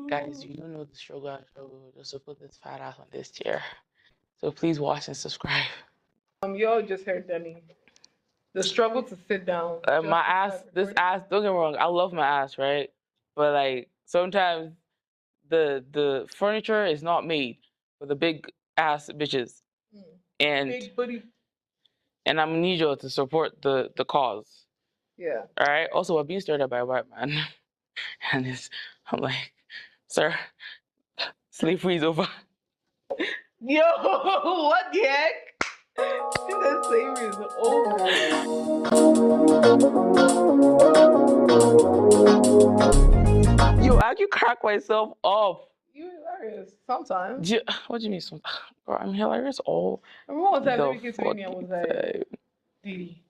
Guys, you don't know the struggle just to put this fat ass on this chair. So please watch and subscribe. You all just heard Demi. The struggle to sit down. My ass, this ass, don't get me wrong, I love my ass, right? But like sometimes the furniture is not made for the big ass bitches. And big booty. And I'm gonna need you to support the cause. Yeah. All right. Also, we're being started by a white man, and I'm like, sir, slavery is over. Yo, what the heck? The slavery is over. Yo, I can crack myself up. You're hilarious sometimes. What do you mean sometimes? Bro, I'm hilarious all Remember one time the Demi came to me and was like, Didi,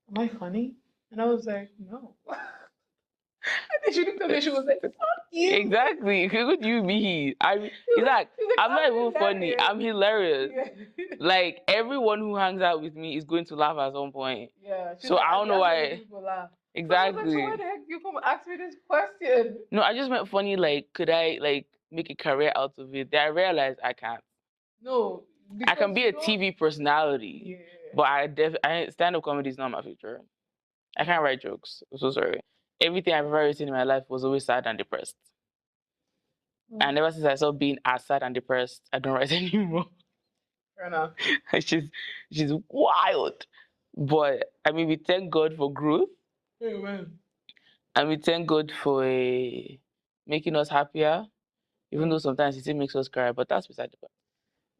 am I funny? And I was like, no. And then she looked at me and she was like, fuck you. Exactly. Who would you be? I'm not even funny. I'm hilarious. Yeah. Like everyone who hangs out with me is going to laugh at some point. Yeah. So like, I don't know why. Exactly. So why the heck you come ask me this question? No, I just meant funny. Like, could I like make a career out of it? Then I realized I can't. No. I can be a TV personality. Yeah. But stand-up comedy is not my future. I can't write jokes. I'm so sorry. Everything I've ever written in my life was always sad and depressed. And ever since I saw being as sad and depressed, I don't write anymore. Fair enough. She's wild. But I mean, we thank God for growth. Amen. And we thank God for making us happier, even though sometimes it still makes us cry. But that's beside the point.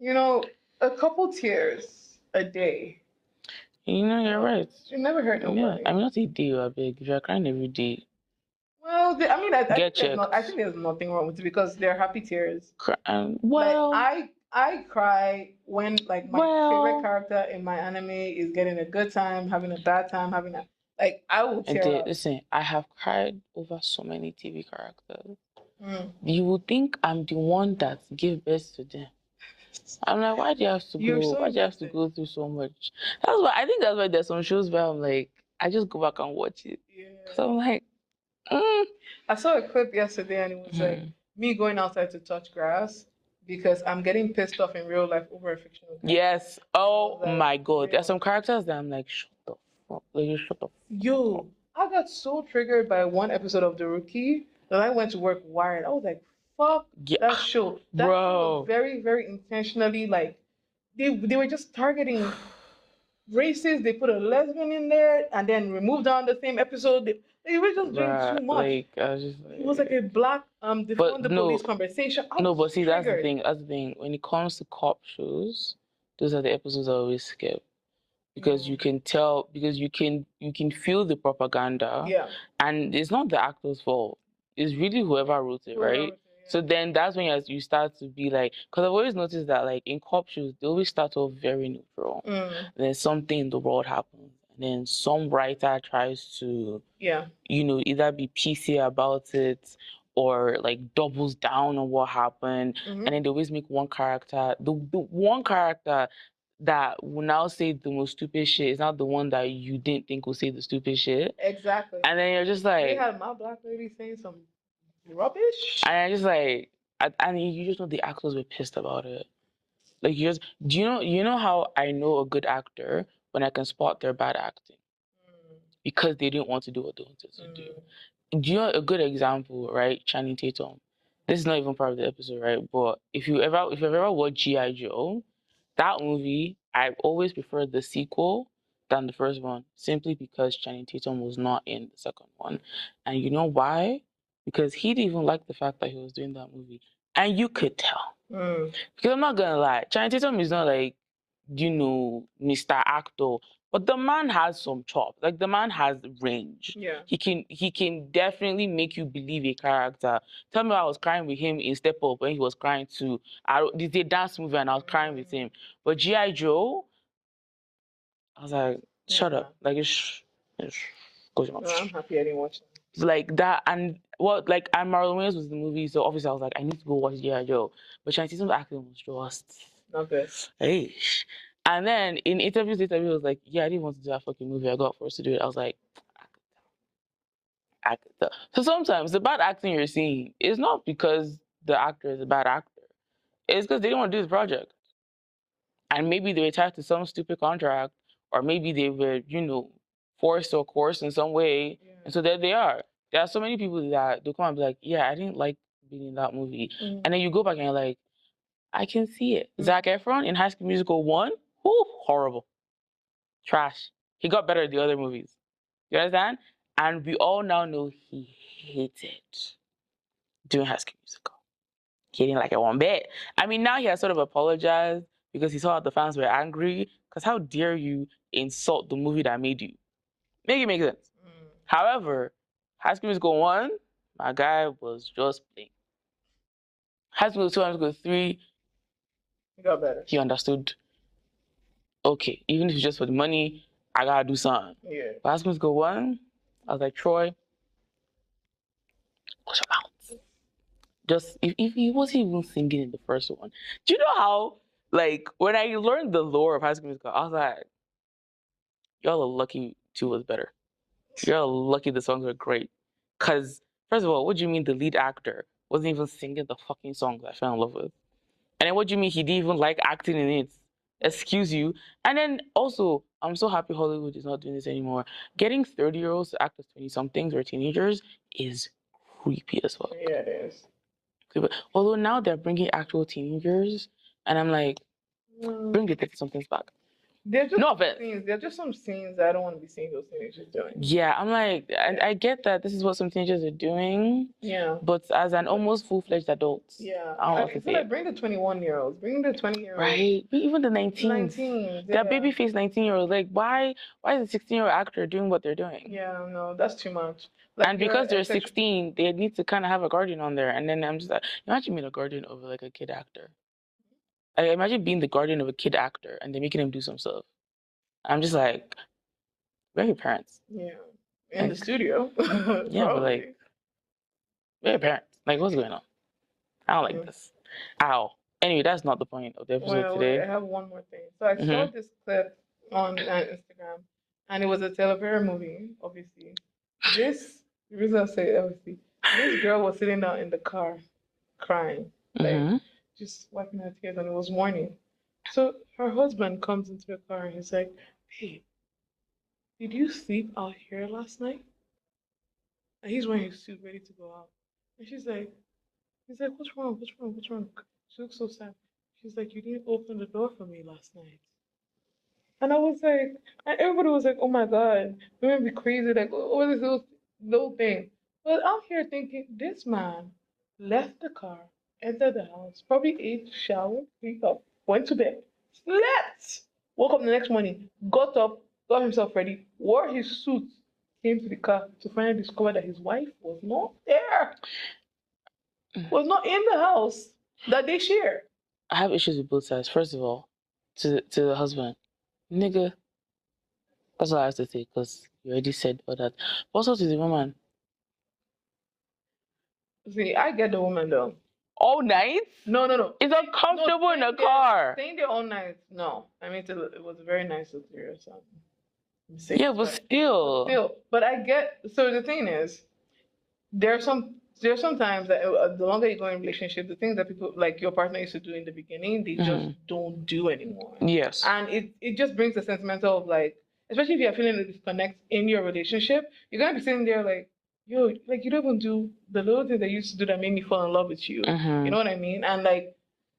You know, a couple tears a day. You know, you're right. You never hurt nobody. Yeah, I'm not a day, I beg. If you're crying every day. Well, I think there's nothing wrong with it because they're happy tears. Well, like, I cry when like my favorite character in my anime is getting a good time, having a bad time, I will tear up. Listen, I have cried over so many TV characters. You would think I'm the one that gave birth to them. I'm like, why do you have to go? Why do you have to go through so much? I think that's why there's some shows where I'm like, I just go back and watch it. Yeah. So I'm like, I saw a clip yesterday and it was like me going outside to touch grass because I'm getting pissed off in real life over a fictional character. Yes. Oh my God. There's some characters that I'm like, shut the fuck. Like, you shut the fuck. Yo, I got so triggered by one episode of The Rookie that I went to work wired. I was like, fuck that show. That show was very, very intentionally, like, they were just targeting races. They put a lesbian in there and then removed her on the same episode. They were just doing too much. Like, I was just like, it was like a black defund the police conversation. But see, that's the thing. That's the thing. When it comes to cop shows, those are the episodes I always skip. Because you can tell, because you can feel the propaganda. Yeah. And it's not the actor's fault. It's really whoever wrote it, right? Yeah. So then that's when you start to be like, because I've always noticed that like in cop shows, they always start off very neutral. Then something in the world happens. And then some writer tries to, either be PC about it or like doubles down on what happened. And then they always make one character, the one character that will now say the most stupid shit is not the one that you didn't think will say the stupid shit. Exactly. And then you're just like... They had my black lady saying some rubbish. And I'm just like... And you just know the actors were pissed about it. Like, do you know how I know a good actor when I can spot their bad acting? Because they didn't want to do what they wanted to do. Do you know a good example, right? Channing Tatum. This is not even part of the episode, right? But if you've ever watched G.I. Joe, that movie, I always preferred the sequel than the first one, simply because Channing Tatum was not in the second one. And you know why? Because he didn't even like the fact that he was doing that movie. And you could tell. Because I'm not going to lie, Channing Tatum is not like, Mr. Actor. But the man has some chops. Like, the man has range. Yeah. He can definitely make you believe a character. Tell me I was crying with him in Step Up when he was crying too. This is a dance movie and I was crying with him. But G.I. Joe, I was like, shut up. Like, go to my I'm happy I didn't watch it. Like that, and Marlon Wayans was the movie, so obviously I was like, I need to go watch G.I. Joe. But Channing Tatum's acting was just... not good. Hey. And then in interviews later, he was like, yeah, I didn't want to do that fucking movie. I got forced to do it. I was like, I could tell. So sometimes the bad acting you're seeing is not because the actor is a bad actor. It's because they didn't want to do this project. And maybe they were tied to some stupid contract, or maybe they were, forced or coerced in some way. Yeah. And so there they are. There are so many people that they'll come and be like, yeah, I didn't like being in that movie. Mm. And then you go back and you're like, I can see it. Mm. Zac Efron in High School Musical 1, horrible. Trash. He got better at the other movies. You understand? And we all now know he hated doing High School Musical. He didn't like it one bit. I mean, now he has sort of apologized because he saw that the fans were angry. Because how dare you insult the movie that made you? Make it make sense. Mm. However, High School Musical 1, my guy was just playing. High School 2, High School 3, he got better. He understood, okay, even if it's just for the money, I gotta do something. Yeah. But High School Musical 1, I was like, Troy, what's your bounce? Just, if he wasn't even singing in the first one. Do you know how, like, when I learned the lore of High School Musical, I was like, y'all are lucky 2 was better. Y'all lucky the songs were great. Because, first of all, what do you mean the lead actor wasn't even singing the fucking songs I fell in love with? And then what do you mean he didn't even like acting in it? Excuse you. And then also, I'm so happy Hollywood is not doing this anymore. Getting 30-year-olds to act as 20-somethings or teenagers is creepy as fuck. Yeah, it is. Although now they're bringing actual teenagers, and I'm like, bring the 30-somethings back. There's just some scenes that I don't want to be seeing those teenagers doing. Yeah, I'm like, I get that this is what some teenagers are doing. Yeah. But as an almost full-fledged adult, yeah, I don't want to say like, bring the 21-year-olds, bring the 20-year-olds. Right, even the 19s. They're baby-faced 19-year-olds. Like, why is a 16-year-old actor doing what they're doing? Yeah, no, that's too much. Like, and because they're 16, they need to kind of have a guardian on there. And then I'm just like, imagine being a guardian over like a kid actor. I imagine being the guardian of a kid actor and then making him do some stuff. I'm just like, where are your parents? Yeah, in the studio. Yeah, but like, where are your parents? Like, what's going on? I don't like this. Ow. Anyway, that's not the point of the episode today. Wait, I have one more thing. So I saw this clip on Instagram, and it was a Teleperry movie, obviously. The reason I say obviously, this girl was sitting down in the car, crying, like just wiping her tears, and it was morning. So her husband comes into the car, and he's like, "Hey, did you sleep out here last night?" And he's wearing his suit, ready to go out, and he's like, "What's wrong? What's wrong? What's wrong?" She looks so sad. She's like, "You didn't open the door for me last night." And I was like, and everybody was like, "Oh my God, women be crazy, like, oh, this little thing." But I'm here thinking, this man left the car, entered the house, probably ate, showered, cleaned up, went to bed, slept, woke up the next morning, got up, got himself ready, wore his suit, came to the car to finally discover that his wife was not there, was not in the house that they share. I have issues with both sides. First of all, to the husband, nigga. That's all I have to say because you already said all that. But also to the woman. See, I get the woman though. All night? No. It's uncomfortable in a car. Staying there all night, no. I mean, it was a very nice luxurious or something. Yeah, but still. But I get. So the thing is, there's sometimes that the longer you go in a relationship, the things that people like your partner used to do in the beginning, they just don't do anymore. Yes. And it just brings the sentimental of like, especially if you're feeling a disconnect in your relationship, you're gonna be sitting there like, yo, like you don't even do the little things that you used to do that made me fall in love with you. You know what I mean? And like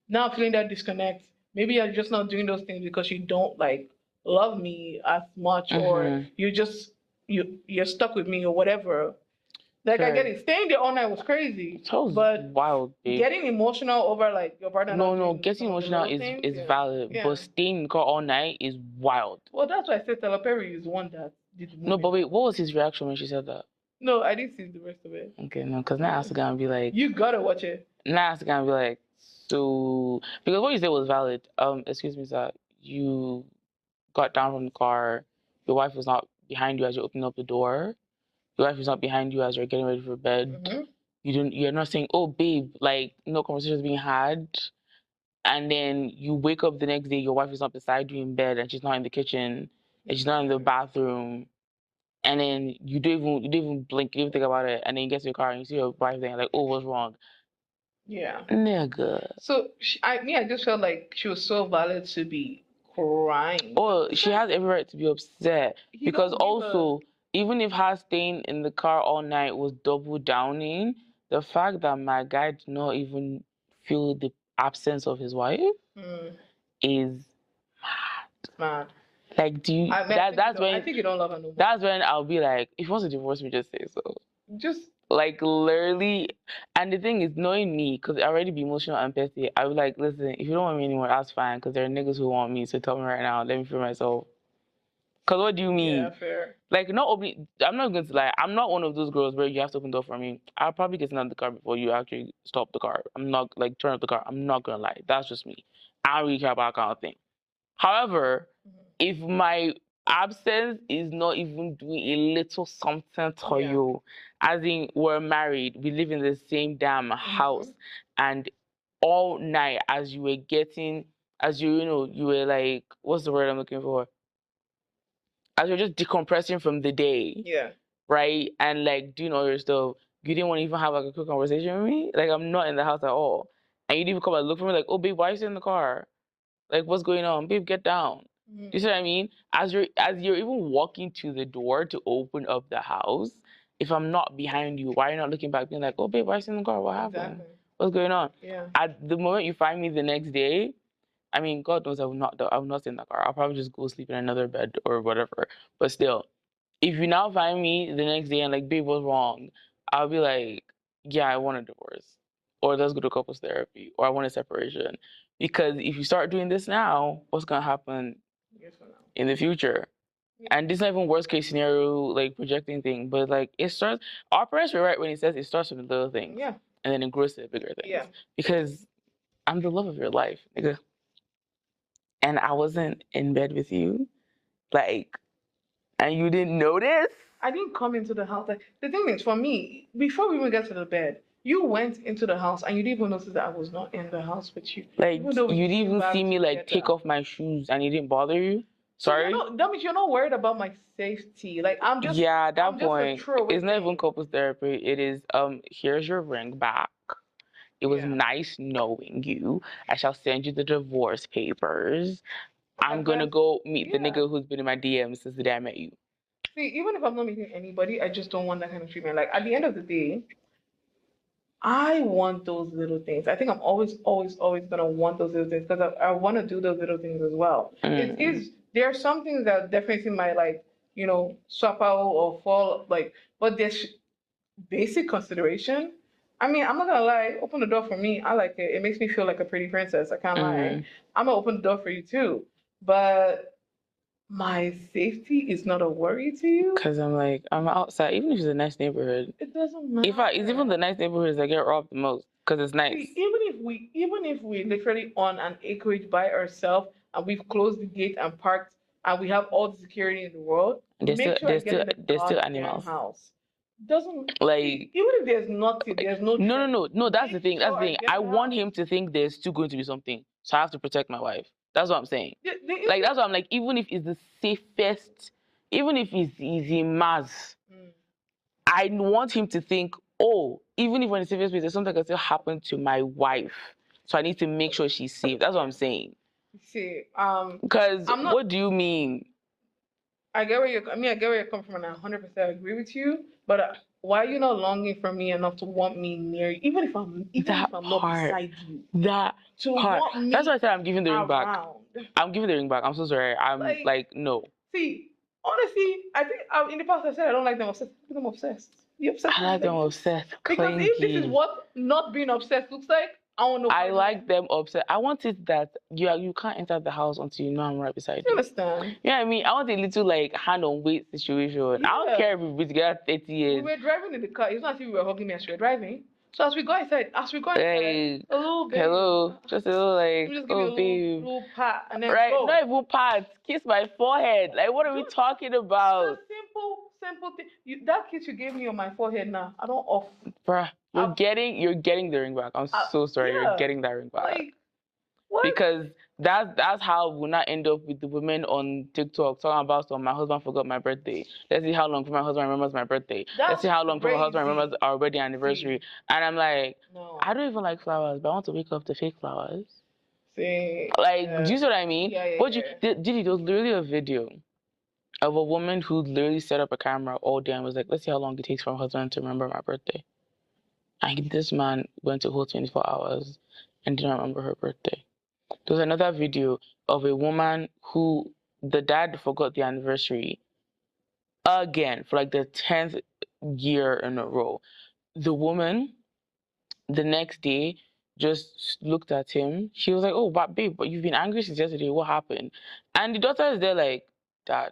now feeling that disconnect, maybe you're just not doing those things because you don't like love me as much, or you're stuck with me or whatever. Like, sure. I get it. Staying there all night was crazy. But wild, babe. Getting emotional over, like, your partner... No, getting emotional is valid. Yeah. But staying in the car all night is wild. Well, that's why I said Teleperry is one that did the movie. No, but wait, what was his reaction when she said that? No, I didn't see the rest of it. Okay, no, because now I'm going to be like... You gotta watch it. Now I'm going to be like, so... Because what you said was valid. Excuse me, sir. You got down from the car. Your wife was not behind you as you opened up the door. Your wife is not behind you as you're getting ready for bed. You're not saying, "Oh, babe," like no conversation is being had, and then you wake up the next day, your wife is not beside you in bed, and she's not in the kitchen, and she's not in the bathroom, and then you don't even blink, you don't even think about it, and then you get to your car and you see your wife there, like, "Oh, what's wrong?" Yeah. Nigga. So I just felt like she was so valid to be crying. Oh, she has every right to be upset because also, even if her staying in the car all night was double downing, the fact that my guy did not even feel the absence of his wife is mad. Like, do you? That's when I think you don't love her no more. That's when I'll be like, if you want to divorce me, just say so. Just like literally. And the thing is, knowing me, because I already be emotional and petty, I was like, listen, if you don't want me anymore, that's fine. Because there are niggas who want me, so tell me right now. Let me feel myself. Because what do you mean? Yeah, fair. Like, not opening. I'm not going to lie. I'm not one of those girls where you have to open the door for me. I'll probably get out of the car before you actually stop the car. I'm not like turn up the car. I'm not gonna lie. That's just me. I don't really care about that kind of thing. However, if my absence is not even doing a little something to you, as in we're married, we live in the same damn house, and all night as you were getting, as you were like, what's the word I'm looking for? As you're just decompressing from the day, right, and like doing all your stuff, you didn't want to even have like a quick conversation with me. Like I'm not in the house at all, and you didn't even come and look for me. Like, oh babe, why are you in the car? Like, what's going on? Babe, get down. Do you see what I mean? As you're even walking to the door to open up the house, if I'm not behind you, why are you not looking back being like, oh babe, why are you in the car? What happened? Exactly. What's going on? Yeah. At the moment you find me the next day, I mean, God knows I will not in the car. I'll probably just go sleep in another bed or whatever. But still, if you now find me the next day and like, babe, what's wrong? I'll be like, yeah, I want a divorce. Or let's go to couples therapy. Or I want a separation. Because if you start doing this now, what's gonna happen in the future? And this is not even worst case scenario, like projecting thing, but like it starts. Our parents were right when he says it starts with the little things, and then it grows to the bigger things. Yeah. Because I'm the love of your life, nigga, and I wasn't in bed with you, like, and you didn't notice. I didn't come into the house. Like the thing is, for me, before we even get to the bed, you went into the house and you didn't even notice that I was not in the house with you. Like you didn't even see me like take off my shoes and it didn't bother you. Sorry. So that means you're not worried about my safety. Like I'm just at that point. It's not even couples therapy. It is here's your ring back. It was nice knowing you. I shall send you the divorce papers. I'm gonna go meet the nigga who's been in my DMs since the day I met you. See, even if I'm not meeting anybody, I just don't want that kind of treatment. Like at the end of the day, I want those little things. I think I'm always gonna want those little things because I want to do those little things as well. It is there are some things that definitely might like swap out or fall like, but there's basic consideration. I mean, I'm not gonna lie. Open the door for me. I like it. It makes me feel like a pretty princess. I can't lie. I'm gonna open the door for you too, but my safety is not a worry to you? Because I'm like, I'm outside. Even if it's a nice neighborhood. It doesn't matter. It's even the nice neighborhoods that get robbed the most. Because it's nice. See, even if we literally on an acreage by ourselves and we've closed the gate and parked and we have all the security in the world, there's still animals. House. Doesn't like even if there's nothing, there's no. No. That's the thing. That's the thing. I want him to think there's still going to be something, so I have to protect my wife. That's what I'm saying. Like that's what I'm like. Even if it's the safest, even if it's easy mass, I want him to think, oh, even if we're in the safest place, there's something that can still happen to my wife. So I need to make sure she's safe. That's what I'm saying. See, because what do you mean? I get where you're coming from, and I 100% agree with you. But why are you not longing for me enough to want me near you, even if I'm not beside you? That part. That's why I said I'm giving the ring back. I'm giving the ring back. I'm so sorry. I'm like no. See, honestly, I think in the past I said I don't like them obsessed. I'm obsessed. You're obsessed. I like them obsessed. Because if this is what not being obsessed looks like, I want to know. I like them upset. I want it that you can't enter the house until you know I'm right beside you. You understand? Yeah, I mean, I want a little like hand on weight situation. Yeah. I don't care if we've been together 30 years. We were driving in the car. It's not as if we were hugging me as we were driving. So as we go inside, a little bit. Hello, just a little like, just give you a little pat and then go. Not even pat, kiss my forehead. Like, what are we talking about? Simple thing. That kiss you gave me on my forehead now, I don't off. Bruh, you're getting the ring back. I'm so sorry. You're getting that ring back. Like, what? Because That's how we'll not end up with the women on TikTok talking about, so my husband forgot my birthday. Let's see how long before my husband remembers my birthday. Let's see how long before my husband remembers our wedding anniversary. And I'm like, no. I don't even like flowers, but I want to wake up to fake flowers. Like, do you see what I mean? Did it was literally a video of a woman who literally set up a camera all day and was like, let's see how long it takes for my husband to remember my birthday. And this man went to whole 24 hours and didn't remember her birthday. There was another video of a woman who the dad forgot the anniversary again for like the 10th year in a row. The woman, the next day, just looked at him. She was like, oh, but babe, but you've been angry since yesterday. What happened? And the daughter is there like, Dad.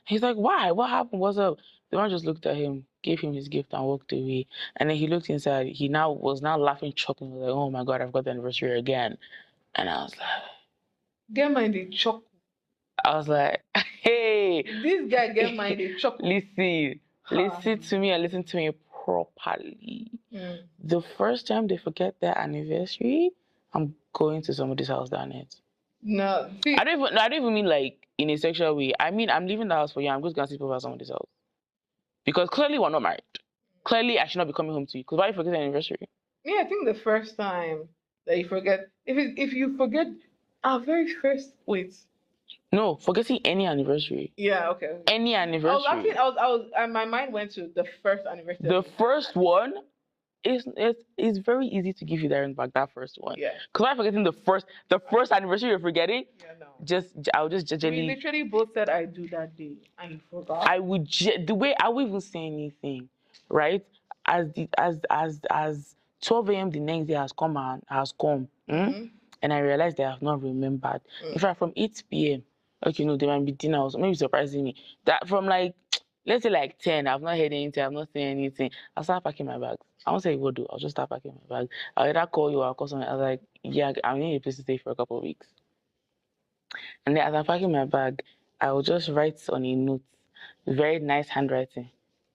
He's like, why? What happened? What's up? The man just looked at him, gave him his gift, and walked away. And then he looked inside. He was now laughing, chuckling. He was like, oh my God, I've got the anniversary again. And I was like, get mind the chuckle. I was like, hey. This guy get mind the chuckle. Listen to me and listen to me properly. The first time they forget their anniversary, I'm going to somebody's house, damn it. No. I don't even mean like in a sexual way. I mean, I'm leaving the house for you. I'm just going to sleep over at somebody's house. Because clearly we're not married. Clearly I should not be coming home to you. Because why you forget the anniversary? Yeah, I think the first time that you forget, if you forget our very first, no, forgetting any anniversary. Yeah, okay. Any anniversary. I was my mind went to the first anniversary. The first one it's very easy to give you the ring back, that first one. Yeah. Because I'm forgetting the first anniversary you're forgetting. Yeah, no. I'll just generally. We literally both said I do that day and you forgot. I would the way I would even say anything, right? As 12 a.m. the next day has come. And I realized that I have not remembered. In fact, from 8 p.m. Okay, no, there might be dinner or maybe surprising me. That from like, let's say like 10, I've not heard anything, I've not seen anything. I'll start packing my bags. I won't say what do. I'll just start packing my bags. I'll either call you or I'll call someone. I was like, yeah, I need a place to stay for a couple of weeks. And then as I'm packing my bag, I will just write on a note, very nice handwriting,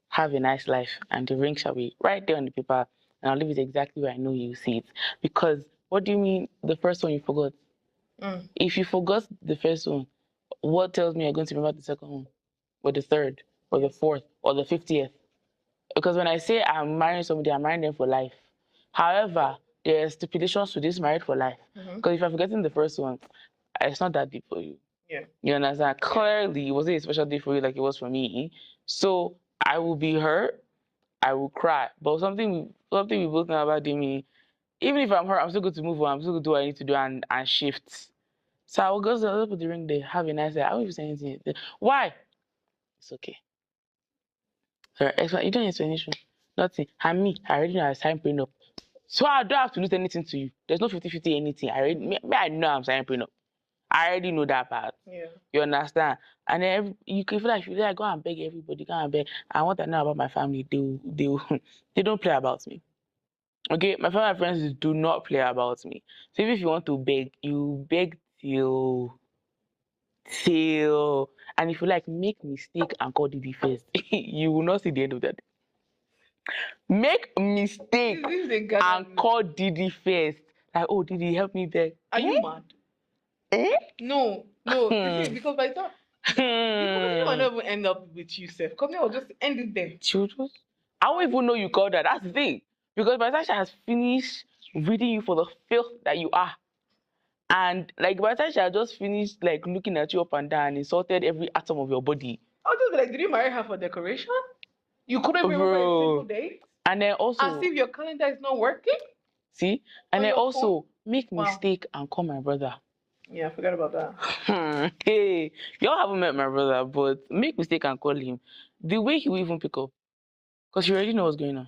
have a nice life, and the ring shall be right there on the paper, and I'll leave it exactly where I know you see it. Because what do you mean the first one you forgot? If you forgot the first one, what tells me you're going to remember the second one, or the third, or the fourth, or the 50th? Because when I say I'm marrying somebody, I'm marrying them for life. However, there are stipulations to this married for life. Because if I'm forgetting the first one, it's not that deep for you. Yeah. You understand? Clearly, it wasn't a special day for you like it was for me. So I will be hurt. I will cry. But something we both know about Demi, even if I'm hurt, I'm still going to move on. I'm still going to do what I need to do and shift. So I will go to put the ring there, have a nice day. I won't even say anything. Why? It's okay. Sorry, you don't need explanation. Nothing. And me, I already know I signed prenup. So I don't have to lose anything to you. There's no 50-50 anything. I know I'm signing prenup. I already know that part. Yeah. You understand? And then you can feel like if you like go and beg everybody, go and beg. And what I know about my family, they don't play about me. Okay, my family and friends do not play about me. So even if you want to beg, you beg till, and if you like make mistake and call Didi first, you will not see the end of that. Make mistake and call Didi first. Like, oh, Didi, help me beg. Are you mad? No. Because by the time the will never end up with you, Seth. Company will just end it there. Children? I don't even know you called that. That's the thing. Because by the time she has finished reading you for the filth that you are, and like by the time she has just finished like looking at you up and down and insulted every atom of your body. I'll just be like, did you marry her for decoration? You couldn't remember a single date? And then also, as if your calendar is not working? See? And then also, make mistake and call my brother. Yeah, I forgot about that. Hey, y'all haven't met my brother, but make mistake and call him. The way he will even pick up. Because you already know what's going on.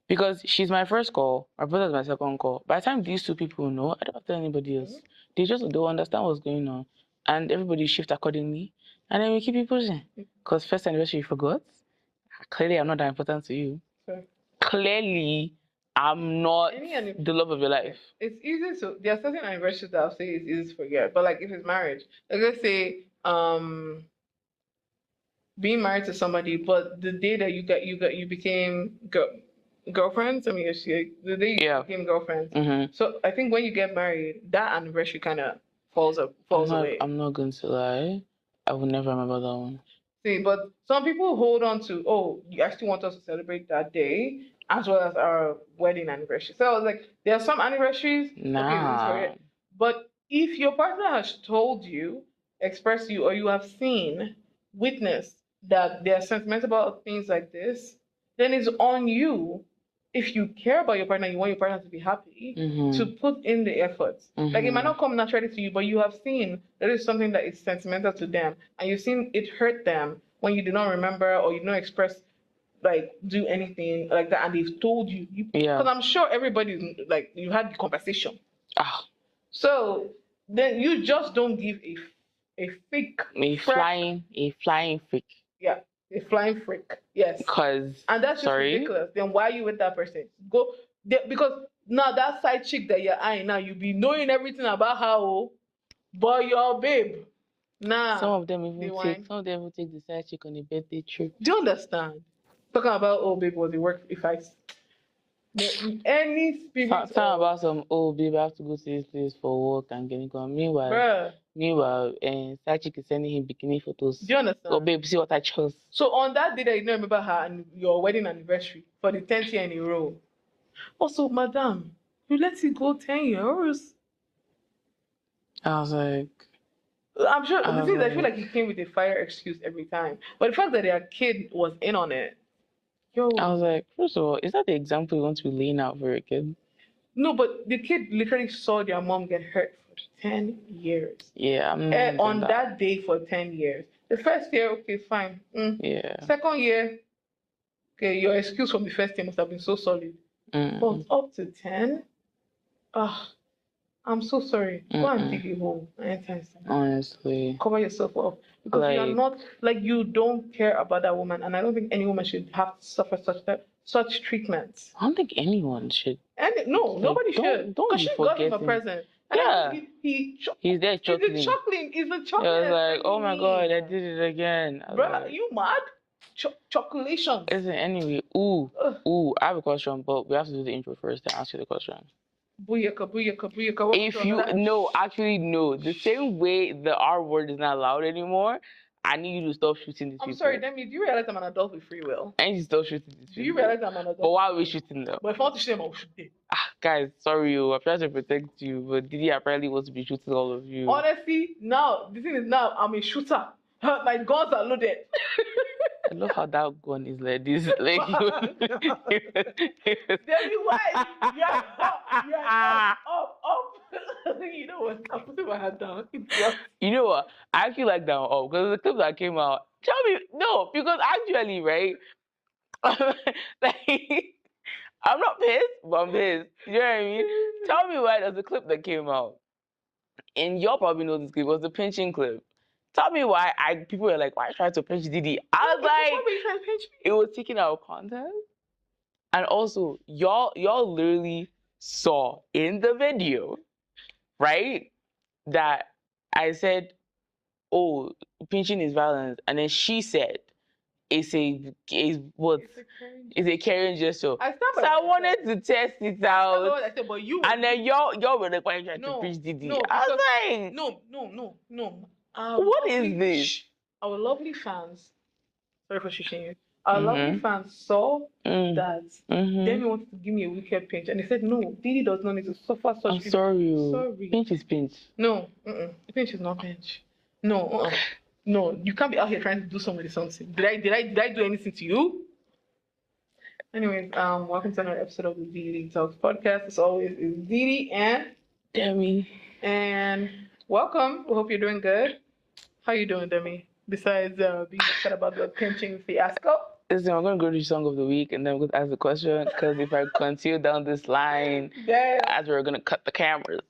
Because she's my first call, my brother's my second call. By the time these two people know, I don't have to tell anybody else. They'll understand what's going on. And everybody shift accordingly. And then we keep it pushing. Because first anniversary you forgot. Clearly I'm not that important to you. Sure. Clearly I'm not the love of your life. It's easy to, there are certain anniversaries that I'll say it's easy to forget. But like if it's marriage, like let's say being married to somebody, but the day that you became girlfriends. I mean, the day you became girlfriends. Mm-hmm. So I think when you get married, that anniversary kind of falls away. I'm not going to lie. I will never remember that one. See, but some people hold on to, oh, you actually want us to celebrate that day as well as our wedding anniversary. So I was like, there are some anniversaries. Nah. Okay, this is for it. But if your partner has told you, expressed you, or you have seen, witnessed that they're sentimental about things like this, then it's on you. If you care about your partner, you want your partner to be happy, to put in the effort. Like it might not come naturally to you, but you have seen that is something that is sentimental to them, and you've seen it hurt them when you do not remember or you don't express, like do anything like that, and they've told you. Because I'm sure everybody, like, you had the conversation. So then you just don't give a fake flying freak. Yeah, a flying freak. Yes. And that's just ridiculous. Then why are you with that person? Go because now that side chick that you're eyeing now, you be knowing everything about her, but your babe. Nah. Some of them even take the side chick on a birthday trip. Do you understand? Talking about, oh babe, was it work if I any spirit talking about some, oh babe, I have to go to this place for work and getting gone. Meanwhile, side chick is sending him bikini photos. Do you understand? Oh babe, see what I chose. So on that day that you don't remember her and your wedding anniversary for the 10th year in a row. Also, madam, you let it go 10 years. I was like, I'm sure the thing is, I feel like he came with a fire excuse every time. But the fact that their kid was in on it. Yo. I was like, first of all, is that the example you want to be laying out for a kid? No, but the kid literally saw their mom get hurt for 10 years. Yeah, I'm not on that day for 10 years. The first year, okay, fine. Yeah. Second year, okay, your excuse from the first year must have been so solid. But up to 10? I'm so sorry. Go and dig a hole. Honestly. Cover yourself up. Because you're not, like, you don't care about that woman. And I don't think any woman should have to suffer such treatment. I don't think anyone should. Nobody should. Because she got him a present. Yeah. He's there chuckling. He's a chocolate. I was like, oh my God, I did it again. Bro, like, you mad? Chocolations. Listen, anyway, I have a question, but we have to do the intro first and ask you the question. Booyaka. If you actually no, the same way the R word is not allowed anymore, I need you to stop shooting these people. I'm sorry, Demi, do you realize I'm an adult with free will? I need you to stop shooting these people. Do you realize I'm an adult? But why are we shooting them? But if I want to shoot them, I'll shoot them. Guys, sorry, I'm trying to protect you, but Didi apparently wants to be shooting all of you. Honestly, now, the thing is now, I'm a shooter. My guns are loaded. I love how that gun is like this. Like, Demi, why? Yeah, up. You know what? I'm putting my hand down. You know what? I actually like that one up because the clip that came out. Tell me, no, because actually, right? Like, I'm not pissed, but I'm pissed. You know what I mean? Tell me why there's a clip that came out. And y'all probably know this clip. It was the pinching clip. Tell me why people were like, why are you trying to pinch Didi? I was like, it was taken out of context. And also, y'all literally saw in the video, right, that I said, oh, pinching is violence. And then she said, it's a caring gesture. I wanted to test it out. And then y'all were like, why are you trying to pinch Didi? I was like, no. What is this? Our lovely fans, sorry for shushing you. Our lovely fans saw that Demi wanted to give me a wicked pinch, and they said, no, Didi does not need to suffer such. I'm sorry. Pinch is pinch. No, pinch is not pinch. No, no, you can't be out here trying to do somebody something. Did I do anything to you? Anyways, welcome to another episode of the Didi Talks podcast. As always, is Didi and Demi. And welcome. We hope you're doing good. How you doing, Demi? Besides being upset about the pinching fiasco? Listen, I'm going to go to Song of the Week and then I'm going to ask the question because if I continue down this line, as we're going to cut the cameras.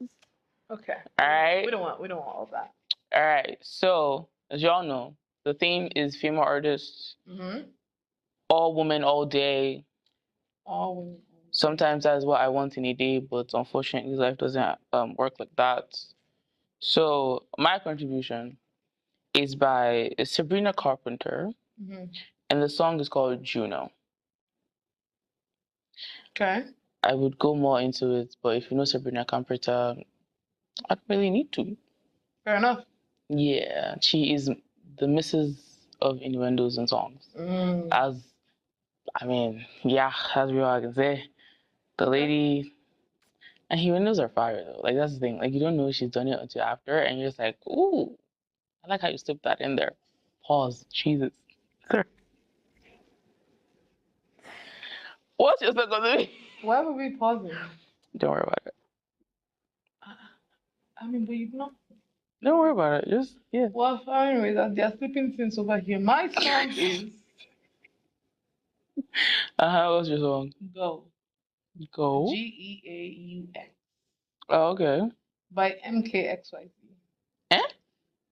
Okay. All right? We don't want all that. All right. So, as y'all know, the theme is female artists. All women, all day. All women. Sometimes that's what I want in a day, but unfortunately, life doesn't work like that. So, my contribution is by Sabrina Carpenter, and the song is called Juno. Okay. I would go more into it, but if you know Sabrina Carpenter, I don't really need to. Fair enough. Yeah, she is the missus of innuendos and songs. As real I can say. The lady, and innuendos are fire though. Like that's the thing. Like you don't know she's done it until after, and you're just like, ooh, I like how you slipped that in there. Pause. Jesus. Sir. What's your second thing? Why would we pause it? Don't worry about it. But you know. Don't worry about it. Just yeah. Well, anyways, they're sleeping things over here. My song is. What's your song? Go. Go. GEAUX. Oh, okay. By MKXYZ. Eh?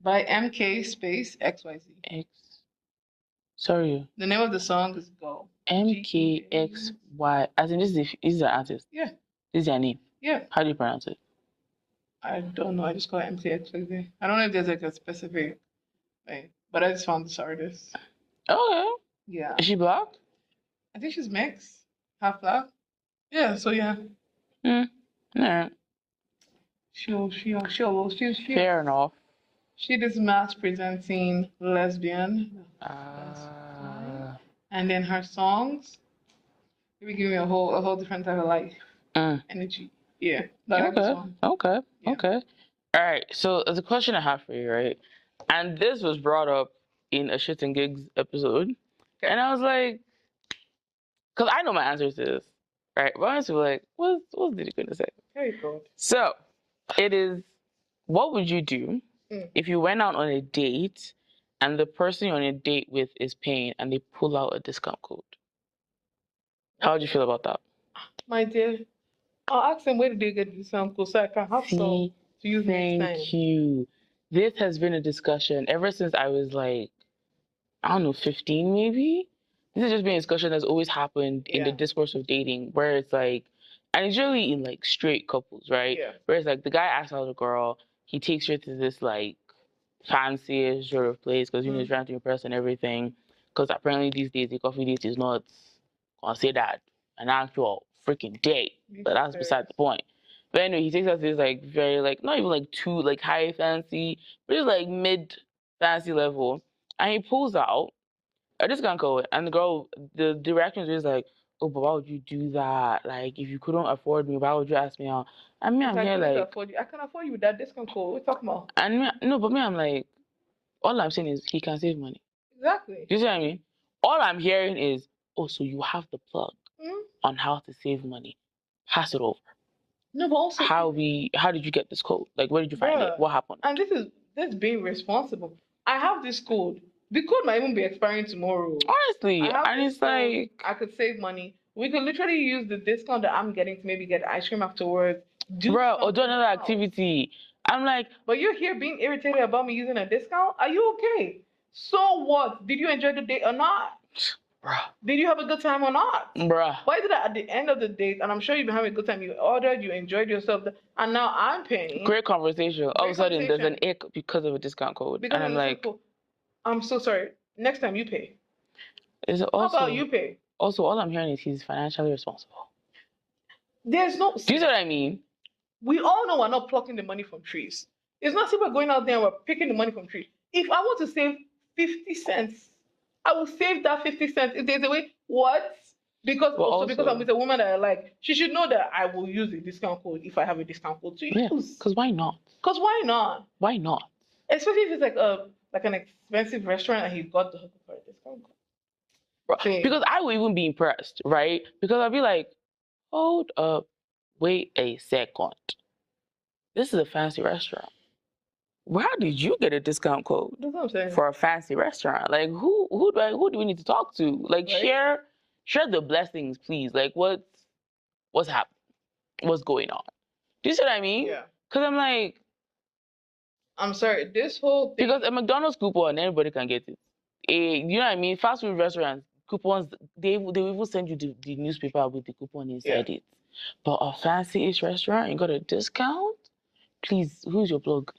By MK space XYZ. X. Sorry. The name of the song is Go. MKXY. As in, this is an artist. Yeah. This is their name. Yeah. How do you pronounce it? I don't know. I just call it MKXYZ. I don't know if there's like a specific, but I just found this artist. Okay. Yeah. Is she black? I think she's mixed, half black. Yeah. So yeah. Alright. She's fair enough. She is mass presenting lesbian. And then her songs, maybe give me a whole different type of life energy. Yeah. Okay. All right. So there's a question I have for you, right? And this was brought up in a Shits and Gigs episode, and I was like, because I know my answer to this, right? But I was like, what's Diddy gonna say? Very good. So it is, what would you do if you went out on a date and the person you're on a date with is paying and they pull out a discount code? How would you feel about that? My dear, I'll ask them where did they get the discount code so I can have some to use next time. Thank you. This has been a discussion ever since I was like, I don't know, 15 maybe? This has just been a discussion that's always happened in the discourse of dating, where it's like, and it's usually in like straight couples, right? Yeah. Where it's like the guy asks out a girl, he takes her to this like fanciest sort of place because he's trying to impress and everything. Because apparently these days the coffee date is not considered an actual freaking date, but that's beside the point. But anyway, he takes us to this like very like not even like too like high fancy, but just like mid fancy level, and he pulls out a discount code, and the reaction is like, oh, but why would you do that? Like, if you couldn't afford me, why would you ask me out? And me, I'm here like, I can afford you with that discount code. What are you talking about? And me, no, but me, I'm like, all I'm saying is he can save money. Exactly. Do you see what I mean? All I'm hearing is, oh, so you have the plug on how to save money. Pass it over. No, but also how did you get this code? Like, where did you find it? What happened? And this being responsible. I have this code. The code might even be expiring tomorrow. Honestly, and it's like I could save money. We could literally use the discount that I'm getting to maybe get ice cream afterwards. Or do another activity. I'm like, but you're here being irritated about me using a discount? Are you okay? So what? Did you enjoy the date or not? Bruh. Did you have a good time or not? Bruh. Why is it that at the end of the date, and I'm sure you've been having a good time, you ordered, you enjoyed yourself, and now I'm paying? Great conversation. All of a sudden, there's an ick because of a discount code. Because and I'm like, I'm so sorry. Next time you pay. Is it also, how about you pay? Also, all I'm hearing is he's financially responsible. There's no... Do you know what I mean? We all know we're not plucking the money from trees. It's not like we're going out there and we're picking the money from trees. If I want to save 50 cents, I will save that 50 cents. If there's a way, what? Because because I'm with a woman that I like, she should know that I will use a discount code if I have a discount code to use. Because why not? Because why not? Why not? Especially if it's like an expensive restaurant and he got the hook for a discount code. Because I would even be impressed, right? Because I'd be like, hold up, wait a second. This is a fancy restaurant. Where did you get a discount code for a fancy restaurant? Like, who do we need to talk to? Like, share the blessings, please. Like, what's happening? What's going on? Do you see what I mean? Yeah. Because I'm like, I'm sorry, this whole thing. Because a McDonald's coupon, anybody can get it. You know what I mean? Fast food restaurants, coupons, they will even send you the newspaper with the coupon inside it. But a fancy-ish restaurant, you got a discount? Please, who's your plug?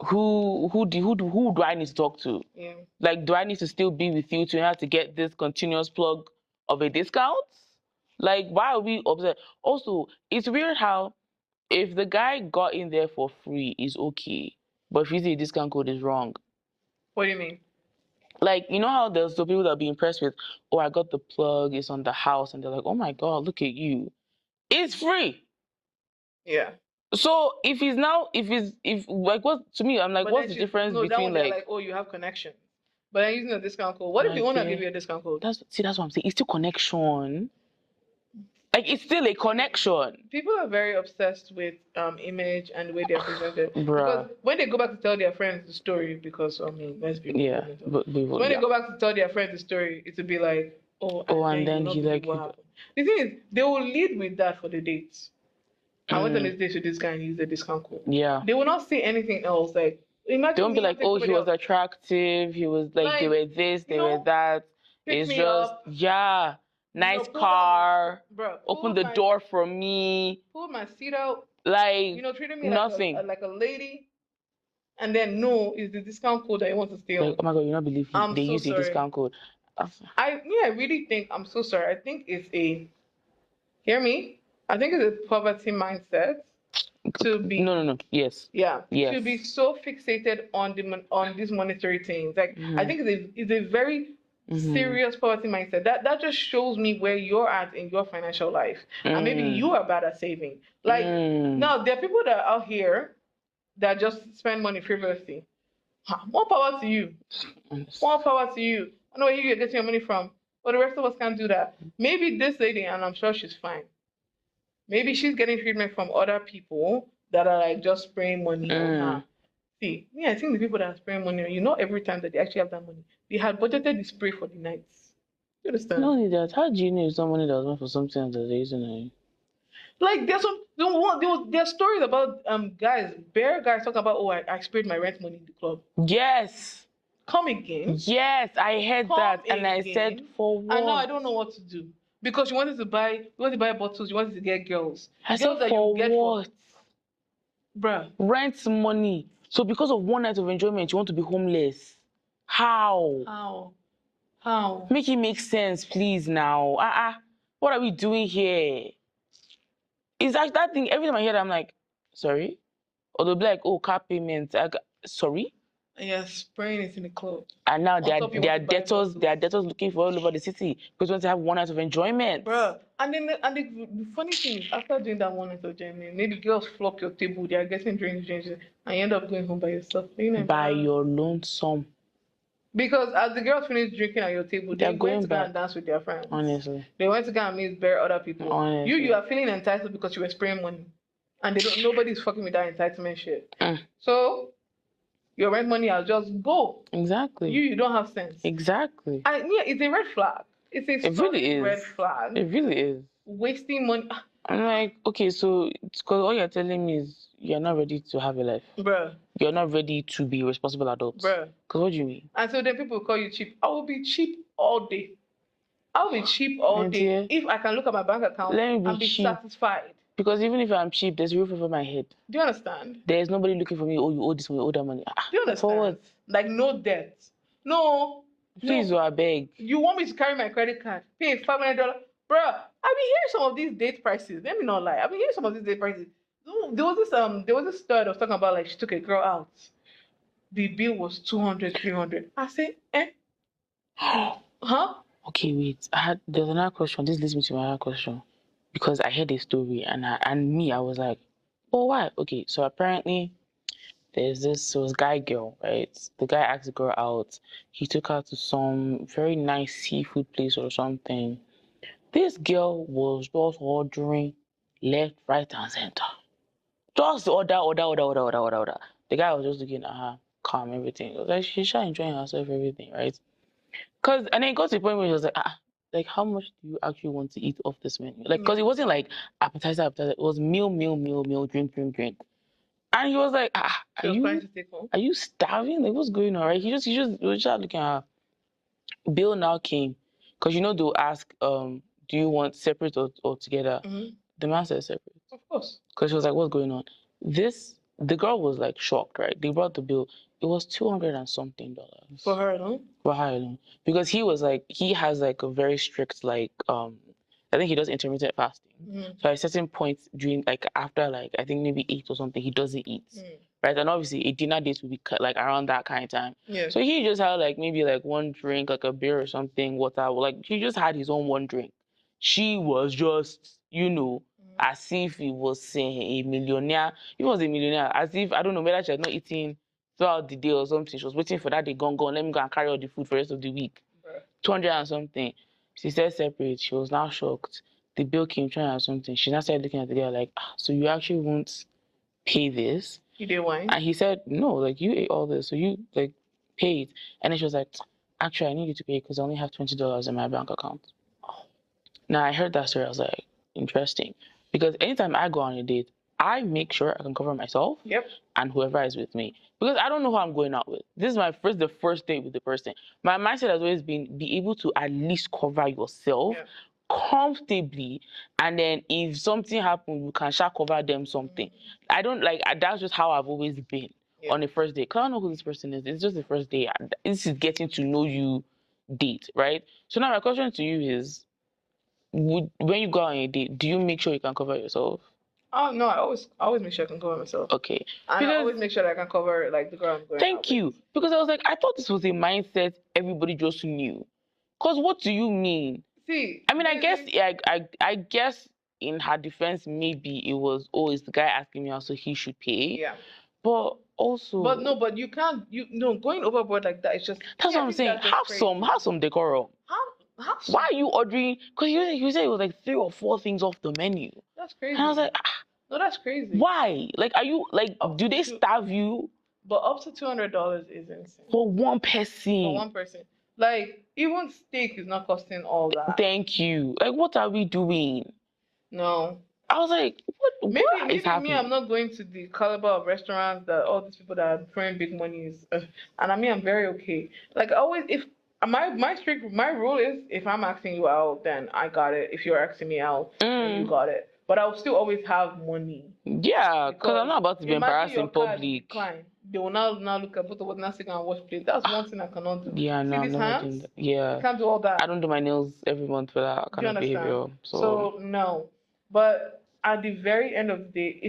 Who do I need to talk to? Yeah. Like, do I need to still be with you to have to get this continuous plug of a discount? Like, why are we upset? Also, it's weird how if the guy got in there for free is okay, but if you say discount code is wrong. What do you mean? Like, you know how there's the people that be impressed with, oh, I got the plug, it's on the house, and they're like, oh my God, look at you. It's free. Yeah. So if like, what, to me, I'm like, what's the difference between that one, like, like, oh, you have connection. But I'm using a discount code. What if you want to give you a discount code? That's what I'm saying. It's still connection. Like, it's still a connection. People are very obsessed with image and the way they're presented. Because when they go back to tell their friends the story, because I mean, let's be real. When they go back to tell their friends the story, it will be like, and then you like what happened. The thing is, they will lead with that for the dates. I went on this date with this guy and he used a discount code. Yeah. They will not say anything else. Like, imagine. They won't be like, oh, he was attractive. He was like, they were this, they were that. It's just, yeah. Nice car. Open the door for me. Pulled my seat out. Like, treated me nothing. Like a lady. And then, no, it's the discount code that you want to steal. Like, oh my God, you not believe they use a discount code. I really think, I'm so sorry. I think it's hear me? I think it's a poverty mindset to be yes to be so fixated on these monetary things. Like I think it's a very serious poverty mindset. That just shows me where you're at in your financial life, and maybe you are bad at saving. Like now, there are people that are out here that just spend money frivolously. More power to you. More power to you. I know where you're getting your money from, but the rest of us can't do that. Maybe this lady, and I'm sure she's fine. Maybe she's getting treatment from other people that are like just spraying money on her. See, I think the people that are spraying money, every time that they actually have that money, they had budgeted the spray for the nights. You understand? Not only that, how do you know if someone that was for something that they're using it? Like there's stories about bare guys talking about, oh, I sprayed my rent money in the club. Yes. Come again. Yes, I heard that, and I said, for what? And now I don't know what to do. Because you wanted to buy bottles, you wanted to get girls. I said, for what? Bruh. Rent money. So because of one night of enjoyment, you want to be homeless. How? Make it make sense, please, now. What are we doing here? It's like that thing, every time I hear that, I'm like, sorry? Or they'll be like, oh, car payment. Sorry? Yeah, spraying it in the club. And now they are debtors looking for all over the city because they want to have one night of enjoyment. Bruh. And then the funny thing is, after doing that one night of enjoyment, maybe girls flock your table, they are getting drinks, and you end up going home by yourself. By your lonesome. Because as the girls finish drinking at your table, they went to go and dance with their friends. Honestly. They went to go and meet bare other people. Honestly. You are feeling entitled because you were spraying money. And nobody's fucking with that entitlement shit. So your rent money, I'll just go. Exactly. You don't have sense. Exactly. It's a red flag. It really is. Red flag. It really is. Wasting money. I'm like, okay, so because all you're telling me is you're not ready to have a life. Bruh. You're not ready to be responsible adults. Bruh. Because what do you mean? And so then people call you cheap. I will be cheap all day. I'll be cheap all day. If I can look at my bank account and be satisfied. Because even if I'm cheap, there's a roof over my head. Do you understand? There's nobody looking for me. Oh, you owe this money, you owe that money. Do you understand? For what? Like no debt. No. Please, I beg. You want me to carry my credit card? Pay $500? Bruh, I've been hearing some of these date prices. Let me not lie. I've been hearing some of these date prices. There was this story that was talking about like she took a girl out. The bill was 200, 300. I said, huh? Okay, wait. There's another question. This leads me to another question. Because I heard a story and I was like, oh, why? Okay, so apparently there's this guy girl, right? The guy asked the girl out. He took her to some very nice seafood place or something. This girl was just ordering left, right, and center. Just order. The guy was just looking at her, calm, everything. It was like she's enjoying herself, everything, right? And then it got to the point where he was like, how much do you actually want to eat off this menu? Like, because it wasn't like appetizer. It was meal, drink. And he was like, are you starving? Like, what's going on, right? He was just looking at her. Bill now came, because they'll ask, do you want separate or together? Mm-hmm. The man said separate. Of course. Because she was like, what's going on? The girl was like shocked, right? They brought the bill. It was $200 and something. For her alone? For her alone. Because he has like a very strict I think he does intermittent fasting. Mm. So at a certain point during, like, after, like, I think maybe 8 or something, he doesn't eat. Right? And obviously a dinner date will be like around that kind of time. Yeah. So he just had like maybe like one drink, like a beer or something, water. Like he just had his own one drink. She was just, as if he was a millionaire. He was a millionaire, as if, I don't know, maybe she had not eaten throughout the day or something. She was waiting for that day gone. Let me go and carry all the food for the rest of the week. 200 and something. She said separate. She was now shocked. The bill came 200 and something. She now started looking at the guy like, so you actually won't pay this? You did wine? And he said, no, like, you ate all this, so you, like, pay it. And then she was like, actually, I need you to pay because I only have $20 in my bank account. Now, I heard that story. I was like, interesting. Because anytime I go on a date, I make sure I can cover myself and whoever is with me. Because I don't know who I'm going out with. This is the first date with the person. My mindset has always been, be able to at least cover yourself comfortably, and then if something happens, you can shall cover them something. I don't like, that's just how I've always been on the first date. Because I don't know who this person is. It's just the first day. This is getting to know you date, right? So now my question to you is, when you go on a date, do you make sure you can cover yourself? Oh no, I always make sure I can cover myself. Okay. And I always make sure that I can cover like the girl I'm going Thank you. Because I was like, I thought this was a mindset everybody just knew. Because what do you mean? See, I mean, I guess in her defense, maybe it was, oh, it's the guy asking me out, so he should pay. Yeah. But also, but you can't, going overboard like that. It's just, that's what I'm saying. Have some decorum. Why are you ordering? Because you said it was like 3 or 4 things off the menu. That's crazy. And I was like, no, that's crazy. Why? Like, are you like, do they starve you? But up to $200 is insane. For one person. For one person. Like, even steak is not costing all that. Thank you. Like, what are we doing? No. I was like, what is happening? Me, I'm not going to the caliber of restaurants that all these people that are throwing big money is. And I mean, I'm very okay. Like, always, if my rule is, if I'm asking you out, then I got it. If you're asking me out, then you got it. But I'll still always have money. Yeah, because I'm not about to be embarrassed in public. They will now look at both of us now sit and watch play. That's one thing I cannot do. Yeah, no, I'm not doing that. Yeah. I can't do all that. I don't do my nails every month for that kind of behavior. So no. But at the very end of the day,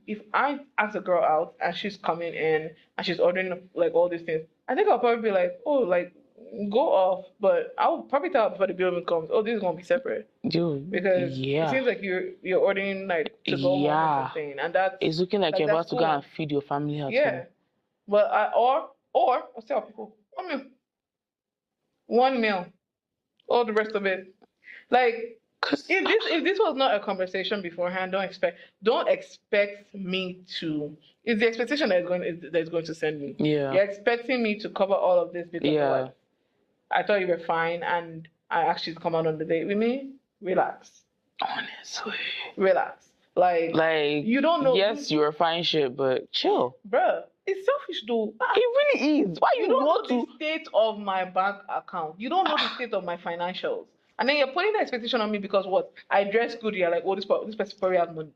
if I ask a girl out and she's coming in and she's ordering like all these things, I think I'll probably be like, oh, like, go off, but I'll probably tell her before the bill even comes, oh, this is gonna be separate. Dude, because it seems like you're ordering like to go home or something, and that's, it's looking like you're about to go and feed your family at home. But or I'll tell people 1 meal, all the rest of it. Like, if this was not a conversation beforehand, don't expect me to. It's the expectation that's going to send me. Yeah, you're expecting me to cover all of this because of what? I thought you were fine, and I asked you to come out on the date with me. Relax. Honestly, relax. Like you don't know. Yes, you're fine, shit, but chill, bruh. It's selfish though. It really is. Why you don't know the state of my bank account? You don't know the state of my financials. And then you're putting the expectation on me because what? I dress good. You're like, oh, this person probably has money.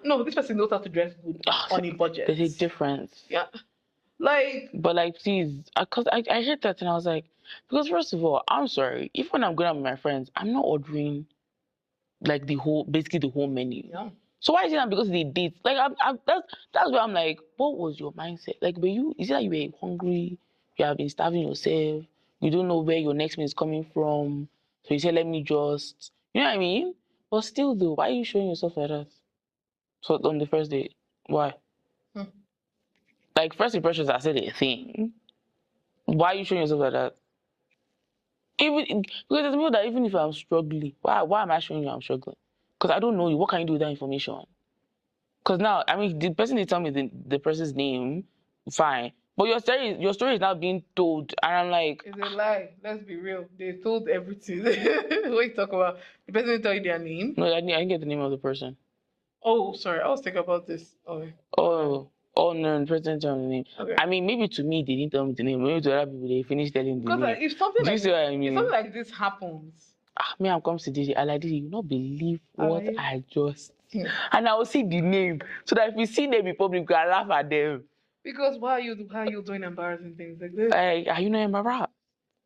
No, this person knows how to dress good on a budget. There's a difference. Yeah. Like. But like, please, because I heard that and I was like, because first of all, I'm sorry. If when I'm going out with my friends, I'm not ordering like basically the whole menu. Yeah. So why is it not because they date? Like, that's where I'm like, what was your mindset? Like, is it that you were hungry? You have been starving yourself. You don't know where your next meal is coming from. So you say, let me just, you know what I mean? But still, though, why are you showing yourself like that? So on the first date, why? Like, first impressions are still a thing. Why are you showing yourself like that? Because there's people that even if I'm struggling, why am I showing you I'm struggling? Because I don't know you. What can you do with that information? Because now, I mean, the person did tell me the person's name, fine. But your story is now being told, and I'm like, it's a lie. Let's be real. They told everything. What you talk about? The person didn't tell you their name. No, I didn't get the name of the person. Oh, sorry. I was thinking about this. Oh no, the person didn't tell me the name. Okay. I mean, maybe to me they didn't tell me the name. Maybe to other people they finished telling the name. Because if something like this happens. Me, I'm come to DJ. I like this. You not believe what I just. And I will see the name so that if we see them in public, we can laugh at them. Because why are you doing embarrassing things like this? Are you not embarrassed?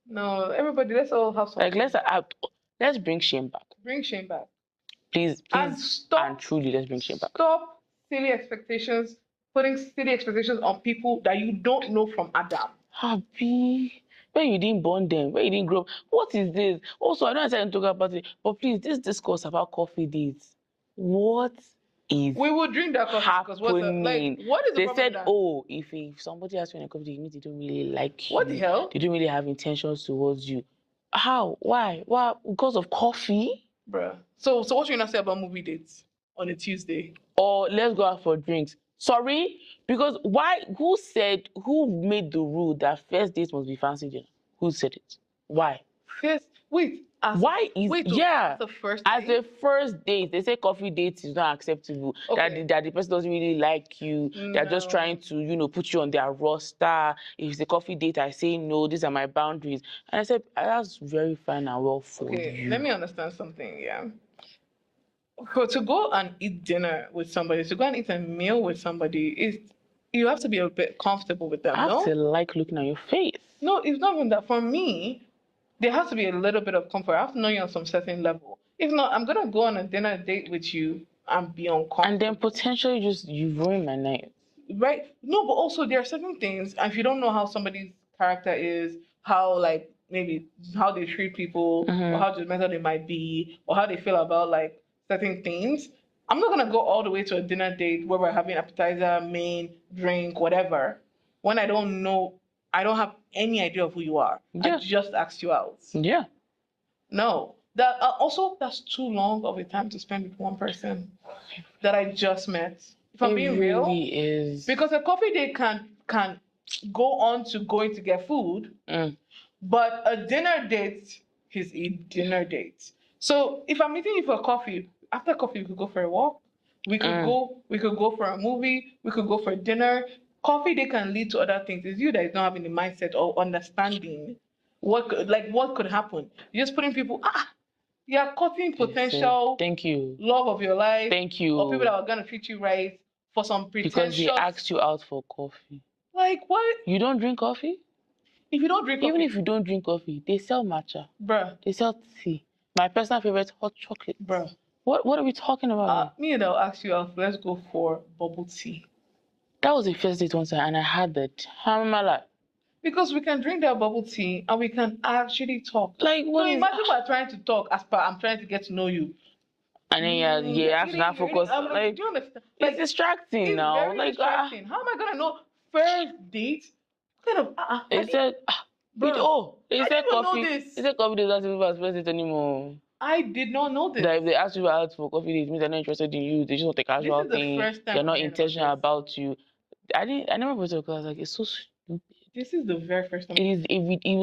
No, everybody. Let's all have some. Like let's bring shame back. Bring shame back. Please, and stop. And truly, let's bring shame back. Stop silly expectations, putting silly expectations on people that you don't know from Adam. Happy. When you didn't born them, when you didn't grow up. What is this? Also, I don't understand talk about it, but please, this discourse about coffee dates. What is we would drink that coffee because what is the they problem said, with that? oh, if somebody asks you in a coffee date, it means they don't really like you. What the hell? They don't really have intentions towards you. How? Why? Because of coffee? Bruh. So what you gonna say about movie dates on a Tuesday? Or let's go out for drinks. Sorry? Because why? Who made the rule that first dates must be fancy dinner? Who said it? Why? Wait. Why is as the first date? As the first date, they say coffee date is not acceptable. Okay. That the person doesn't really like you. They're just trying to, put you on their roster. If it's a coffee date, I say no, these are my boundaries. And I said, that's very fine and well for you. Let me understand something, yeah. To go and eat dinner with somebody, to go and eat a meal with somebody, you have to be a bit comfortable with them, I have to like looking at your face. No, it's not even that. For me, there has to be a little bit of comfort. I have to know you on some certain level. If not, I'm gonna go on a dinner date with you and be uncomfortable. And then potentially you ruin my night. Right? No, but also there are certain things, and if you don't know how somebody's character is, how maybe how they treat people, or how judgmental they might be, or how they feel about certain things. I'm not gonna go all the way to a dinner date where we're having appetizer, main, drink, whatever, when I don't know, I don't have any idea of who you are. Yeah. I just asked you out. Yeah. No. That that's too long of a time to spend with one person that I just met. If I'm being real, is because a coffee date can go on to going to get food, but a dinner date is a dinner date. So if I'm meeting you for coffee, after coffee we could go for a walk. We could go for a movie. We could go for dinner. Coffee date can lead to other things. It's you that is not having the mindset or understanding what could happen. You're just putting people you're cutting potential love of your life. Thank you. Or people that are gonna treat you right for some pretentious. Because they asked you out for coffee. Like what? You don't drink coffee? If you don't drink coffee, even if you don't drink coffee, they sell matcha. Bruh. They sell tea. My personal favorite, hot chocolate. Bruh. What are we talking about? Me and I'll ask you out. Let's go for bubble tea. That was the first date one time, and I had that. How am I like? Because we can drink that bubble tea and we can actually talk. Like what? Imagine we're trying to talk as per I'm trying to get to know you. And then you have to not focus. Like, do you understand? It's distracting it's now. Very distracting. How am I gonna know first date? What kind of it said it said coffee. It said coffee doesn't have to be first date anymore. I did not know this. That if they ask you out for coffee date, it means they're not interested in you. They just want a casual thing. They're not intentional about you. I never put it because I was like, it's so stupid. This is the very first time. It is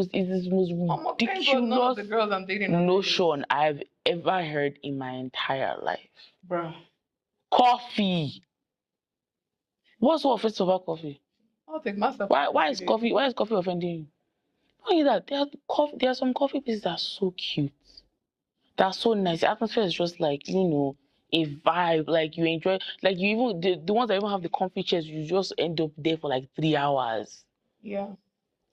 the most ridiculous none of the girls I'm dating notion I've ever heard in my entire life. Bruh. Coffee. What's so offensive about coffee? I'll take myself. Why is coffee offending you? Not only that, there are some coffee places that are so cute. That's so nice. The atmosphere is just like, a vibe. Like you enjoy, like you even the ones that even have the comfy chairs, you just end up there for like 3 hours. Yeah.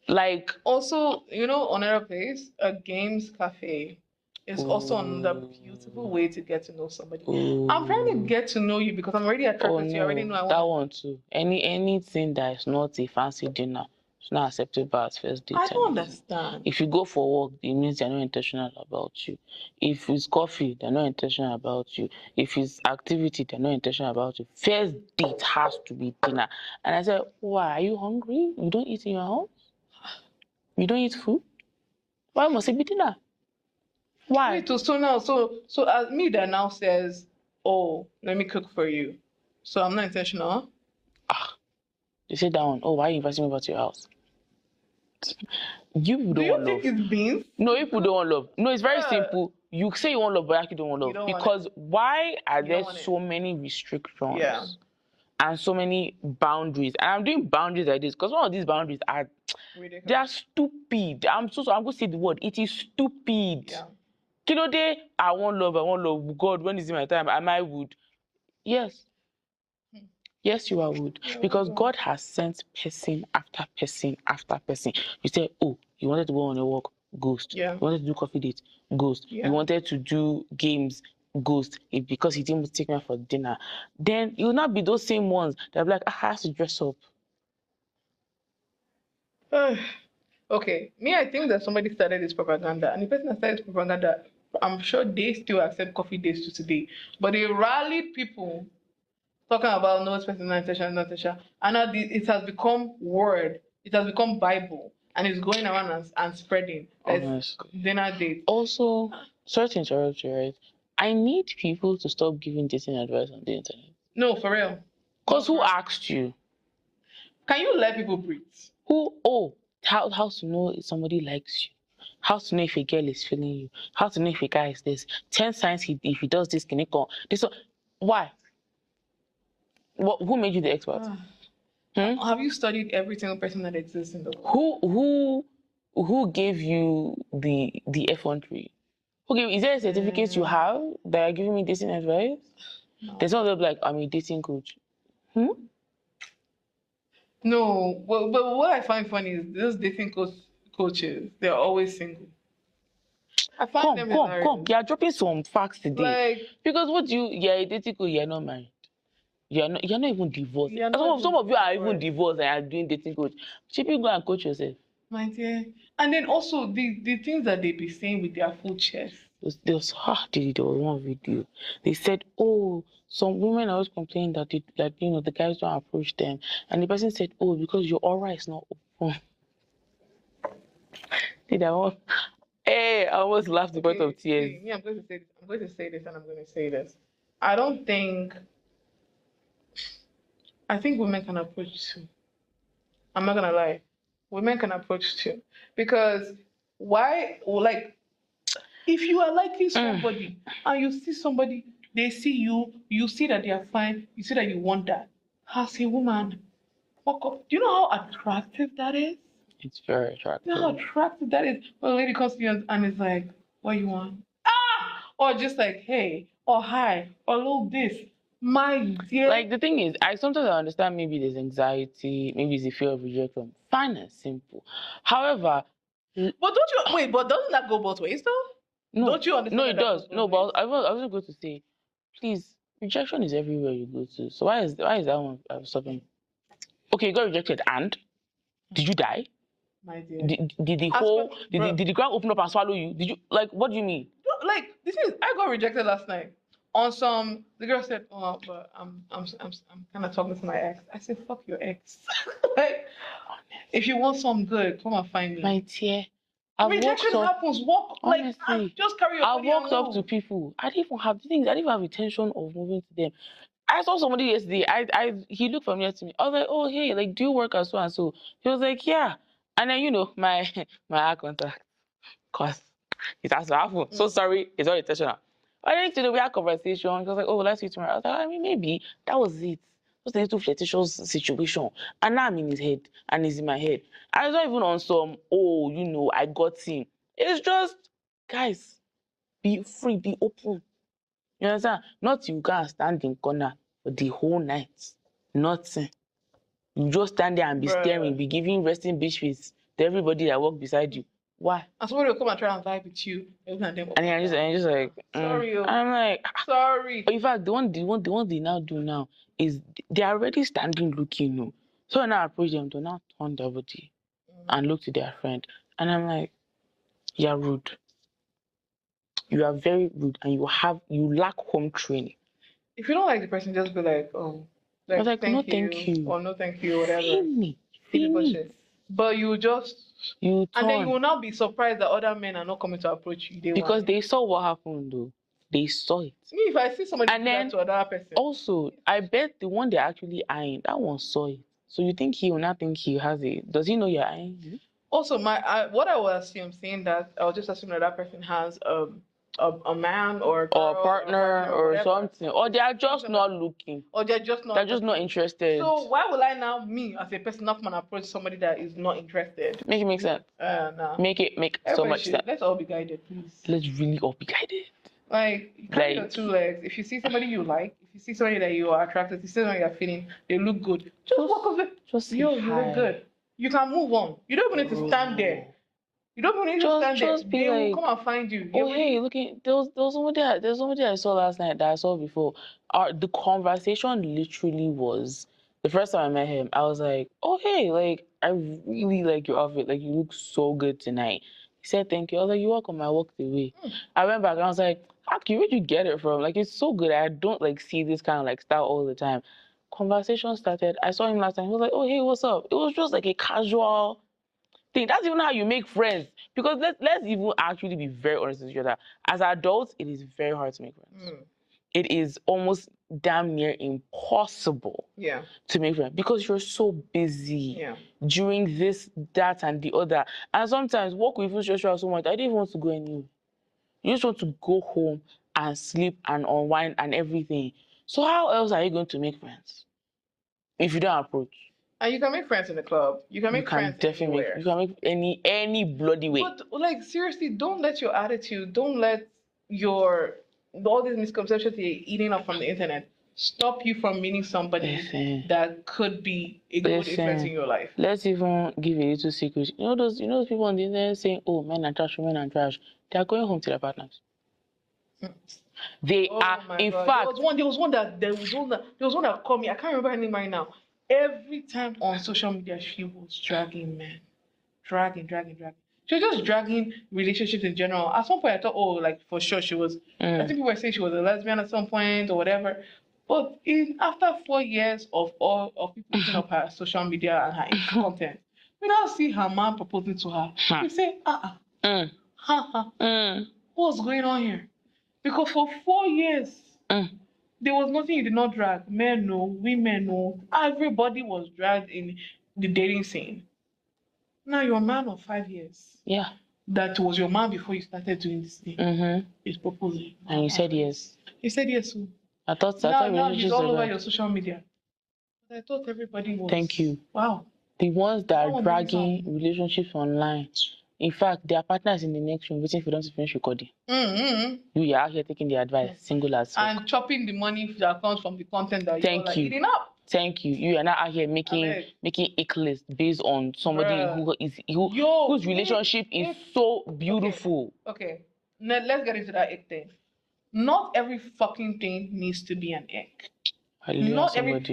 Like also, another place, a games cafe is also another beautiful way to get to know somebody. I'm trying to get to know you because I'm already attracted to you. I already know I want that one too. Anything that is not a fancy dinner. It's not acceptable as first date. I don't understand. If you go for work, it means they're not intentional about you. If it's coffee, they're not intentional about you. If it's activity, they're not intentional about you. First date has to be dinner. And I said, why? Are you hungry? You don't eat in your house? You don't eat food? Why must it be dinner? Why? Wait, so as me that now says, oh, let me cook for you. So I'm not intentional? You sit down. Oh, why are you inviting me over to your house? You don't want love. Do you think it's beans? No, people don't want love. No, it's very simple. You say you want love, but actually don't want love. Because why are there so many restrictions? Yeah. And so many boundaries? And I'm doing boundaries like this because one of these boundaries are ridiculous. They are stupid. I'm going to say the word. It is stupid. Yeah. I want love. God, when is it my time? Am I wood? Yes. Yes, you are wood. Because God has sent person after person after person. You say, oh, you wanted to go on a walk. Ghost. Yeah. You wanted to do coffee date? Ghost. Yeah. You wanted to do games? Ghost. Because he didn't take me for dinner. Then it will not be those same ones that be like, I have to dress up. Okay, me, I think that somebody started this propaganda, and the person that started this propaganda, I'm sure they still accept coffee days to today, but they rallied people talking about no person, no intention, no intention, and now it has become word, it has become Bible, and it's going around and spreading. Honestly. Dinner date. Also, sorry to interrupt you, right? I need people to stop giving dating advice on the internet. No, for real. Because who asked you? Can you let people breathe? How to know if somebody likes you? How to know if a girl is feeling you? How to know if a guy is this? 10 signs if he does this, can it go? This one. Why? Who made you the expert? Have you studied every single person that exists in the world? Who gave you the F13? Is there a certificate you have that are giving me dating advice? No. There's not like I'm a dating coach. No, but what I find funny is those dating coaches, they're always single. I find them hilarious. Come. You are dropping some facts today. Because you're a dating coach, you're not married. You're not even divorced. Some of you are even divorced and are doing dating coach. Should you go and coach yourself? My dear. And then also the things that they be saying with their full chest. There was one video. They said, some women always complain that the guys don't approach them. And the person said, because your aura is not open. I almost laughed the point of tears. See, I'm going to say this and I'm going to say this. I think women can approach too. I'm not gonna lie. Women can approach too. Because why, if you are liking somebody and you see somebody, they see you see that they are fine, you see that you want that. As a woman, fuck up. Do you know how attractive that is? It's very attractive. You know how attractive that is? When a lady comes to you and is like, what you want? Or just like, hey, or hi, or a little this. My dear. Like, the thing is, I sometimes understand maybe there's anxiety, maybe it's a fear of rejection. Fine and simple. However, but doesn't that go both ways though? No. Don't you understand? No, it does. No, but I was going to say, please, rejection is everywhere you go to. So why is that one stopping? Okay, you got rejected, and did you die? My dear. Did the ground open up and swallow you? Did you what do you mean? This is, I got rejected last night. On some, the girl said, but I'm kind of talking to my ex. I said, fuck your ex. If you want some good, come and find me. My dear. Rejection happens. Honestly, just carry your body. I walked up to people. I didn't even have intention of moving to them. I saw somebody yesterday. He looked familiar to me. I was like, oh hey, do you work as so and so? He was like, yeah. And then my eye contact, cause it has to happen. So sorry, it's not intentional. I think today we had a conversation. He was like, oh, let's see tomorrow. I was like, maybe that was it. Just a little flirtatious situation. And now I'm in his head and he's in my head. I was not even on some, I got him. It's just, guys, be free, be open. You understand? Not you can stand in corner for the whole night. Nothing. You just stand there and be staring, be giving resting bitch face to everybody that walk beside you. Why? And somebody will come and try and vibe with you. And I'm just like, sorry. I'm like, sorry. In fact, the one they now do now is they are already standing looking. So when I approach them, they now turn their body and look to their friend. And I'm like, you're rude. You are very rude and you lack home training. If you don't like the person, just be like, thank you. Or no thank you, whatever. Finish. But you turn. And then you will not be surprised that other men are not coming to approach you. Because they saw what happened though. They saw it. Me, if I see somebody do that to another person. Also, I bet the one they're actually eyeing, that one saw it. So you think he will not think he has it? Does he know you're eyeing him? Also, what I would assume, saying that, I would just assume that person has a man or a girl, or a partner or something, or they are just not looking, or they're just not interested. So why will I now, me as a person, not man, approach somebody that is not interested? Make it make sense. No. Make so much sense. Let's all be guided, please. Let's really all be guided. Carry your two legs. If you see somebody you like, if you see somebody that you are attracted, if you see somebody you're feeling, they look good, just walk over. Just you look good. You can move on. You don't even need to stand there. You don't even need to stand there. They will come and find you. Oh, hey, looking, there was somebody I saw last night that I saw before. The conversation literally was, the first time I met him, I was like, oh, hey, like, I really like your outfit. Like, you look so good tonight. He said, thank you. I was like, you're welcome. I walked away. I went back and I was like, where'd you get it from? Like, it's so good. I don't, like, see this kind of, like, style all the time. Conversation started. I saw him last time. He was like, oh, hey, what's up? It was just like a casual thing. That's even how you make friends. Because let's even actually be very honest with each other. As adults, it is very hard to make friends. It is almost damn near impossible to make friends because you're so busy doing this, that, and the other. And sometimes work will even stress you out so much. I didn't even want to go anywhere. You just want to go home and sleep and unwind and everything. So how else are you going to make friends if you don't approach? And you can make friends in the club. You can make friends anywhere. You can make any bloody way. But like seriously, don't let your attitude, don't let your all these misconceptions you're eating up from the internet stop you from meeting somebody that could be a good influence in your life. Let's even give a little secret. You know those people on the internet saying, "Oh, men are trash, women are trash." They are going home to their partners. They are. In fact, there was one that called me. I can't remember her name right now. Every time on social media, she was dragging men, dragging. She was just dragging relationships in general. At some point, I thought, oh, like for sure she was. I think people were saying she was a lesbian at some point or whatever. But after 4 years of people looking up her social media and her content, we now see her man proposing to her. We say, what's going on here? Because for 4 years, there was nothing you did not drag. Men no, women no. Everybody was dragged in the dating scene. Now your man of 5 years. Yeah. That was your man before you started doing this thing. He's proposing. And you said yes. He said yes. So. I thought now he's all over your social media. But I thought everybody was. Thank you. Wow. The ones that are dragging relationships online. In fact, their partners in the next room waiting for them to finish recording. You are out here taking the advice, single as fuck. And chopping the money that comes from the content that you're like eating up. Thank you. You are not out here making ick lists based on somebody whose relationship is so beautiful. Okay. Now let's get into that ick thing. Not every fucking thing needs to be an ick. Not every.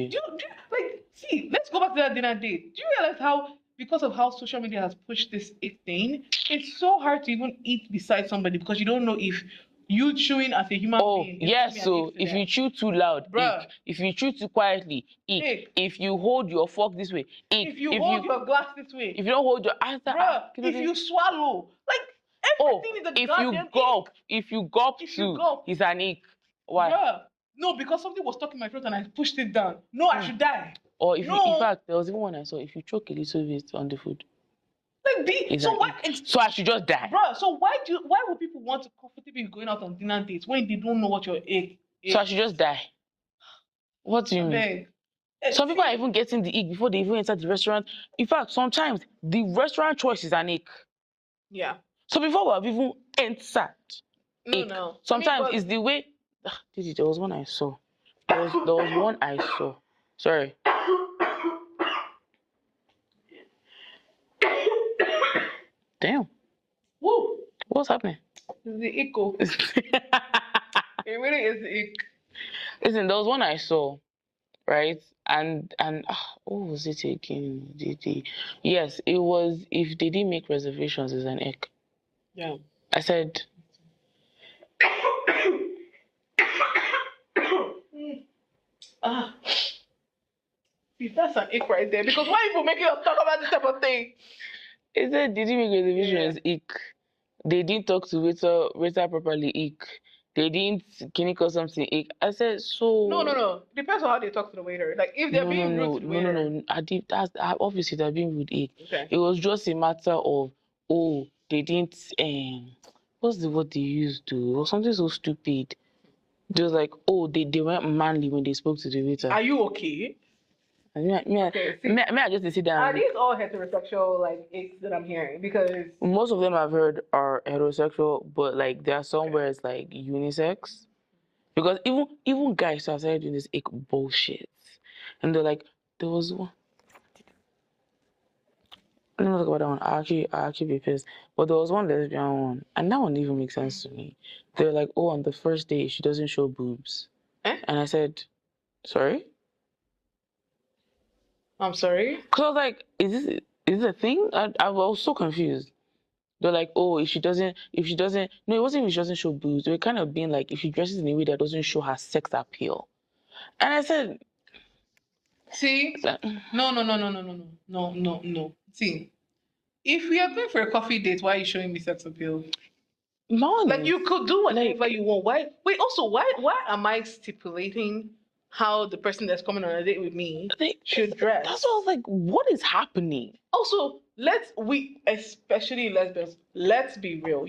See, let's go back to that dinner date. Do you realize how, because of how social media has pushed this ick thing, it's so hard to even eat beside somebody because you don't know if you chewing as a human being. Yes, so if you chew too loud, ick. If you chew too quietly, ick. If you hold your fork this way, ick. If you hold your glass this way. If you don't hold your answer, if you swallow, like everything is a goddamn ick. If you gulp too, it's an ick. Why? Bruh. No, because something was stuck in my throat and I pushed it down. No, I should die. Or if in fact, there was even one I saw, if you choke a little bit on the food. So I should just die. Bro, so why would people want to comfortably be going out on dinner dates when they don't know what your ick is? So I should just die. What do you mean? Some people are even getting the ick before they even enter the restaurant. In fact, sometimes the restaurant choice is an ick. Yeah. So before we have even entered, no. Sometimes it's the way. There was one I saw. There was one I saw. Sorry. Damn. Woo. What's happening? It's the echo. It really is the ick. Listen, there was one I saw, right? And what was it again? Yes, it was if they didn't make reservations, it's an ick. Yeah. I said. See, that's an ick right there. Because why people making us talk about this type of thing? It said, did you make reservations? Ick. They didn't talk to waiter properly. Ick. They didn't, can you call something? Ick. I said, so. No. Depends on how they talk to the waiter. Like, if they're being rude to the waiter. No. Obviously, they're being rude. Ick. Okay. It was just a matter of, they didn't, what's the word they used to? It was something so stupid. They was like, they weren't manly when they spoke to the waiter. Are you okay? I just sit down. Are these all heterosexual icks that I'm hearing? Because most of them I've heard are heterosexual, but like there are some where it's like unisex. Because even guys started doing this ick bullshit, and they're like, there was one. Let me talk about that one. I actually be pissed. But there was one lesbian one, and that one didn't even make sense to me. They were like, "Oh, on the first day, she doesn't show boobs," and I said, "Sorry." I'm sorry. Cause I was like, "Is this a thing?" I was so confused. They're like, "Oh, if she doesn't," no, it wasn't if she doesn't show boobs. They were kind of being like, if she dresses in a way that doesn't show her sex appeal, and I said, "See, no. See, if we are going for a coffee date, why are you showing me sex appeal? no, Like you could do whatever you want. Why? Wait. Also, why am I stipulating how the person that's coming on a date with me should dress? That's what I was like. What is happening? Also, especially lesbians, let's be real.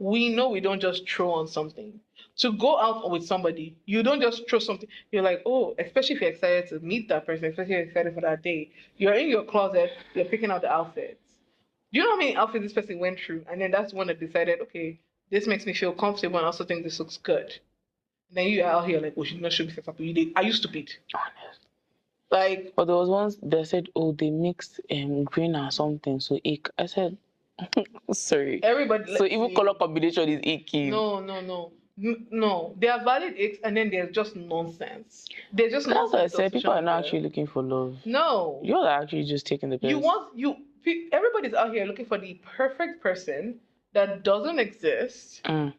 We know we don't just throw on something. To go out with somebody, you don't just throw something. You're like, oh, especially if you're excited to meet that person, especially if you're excited for that day. You're in your closet, you're picking out the outfits. Do you know how many outfits this person went through? And then that's one that decided, okay, this makes me feel comfortable and I also think this looks good. And then you are out here like, oh, she's not showing me sex appeal. Are you stupid? Honest. Like, but there was once they said, oh, they mixed green or something, so ick. I said, sorry. Everybody. So even color combination is icky. No. There are valid icks, and then there's just nonsense. There's just nonsense. That's what I said. People are not there. actually looking for love. No, you're actually just taking the piss. Everybody's out here looking for the perfect person that doesn't exist. I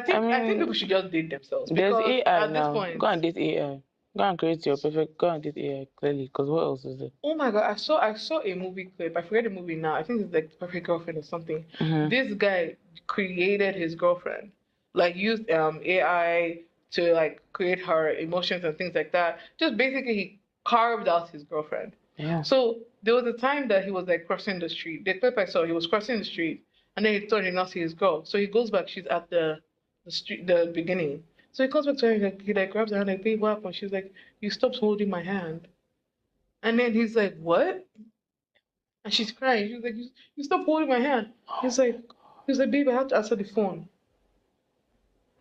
think people should just date themselves. There's AI at now. This point, go and date AI. Go and create your perfect. Go and date AI clearly. Because what else is it? Oh my god! I saw a movie clip. I forget the movie now. I think it's like The Perfect Girlfriend or something. This guy created his girlfriend, like used AI to like create her emotions and things like that. Just basically he carved out his girlfriend. Yeah. So there was a time that he was like crossing the street. The clip I saw, he was crossing the street, and then he thought he not see his girl. So he goes back. She's at the street, the beginning. So he comes back to her. He grabs her hand like, "Babe, what happened?" She's like, "You stopped holding my hand." And then he's like, "What?" And she's crying. She's like, "You stop holding my hand." He's like, "Babe, I have to answer the phone."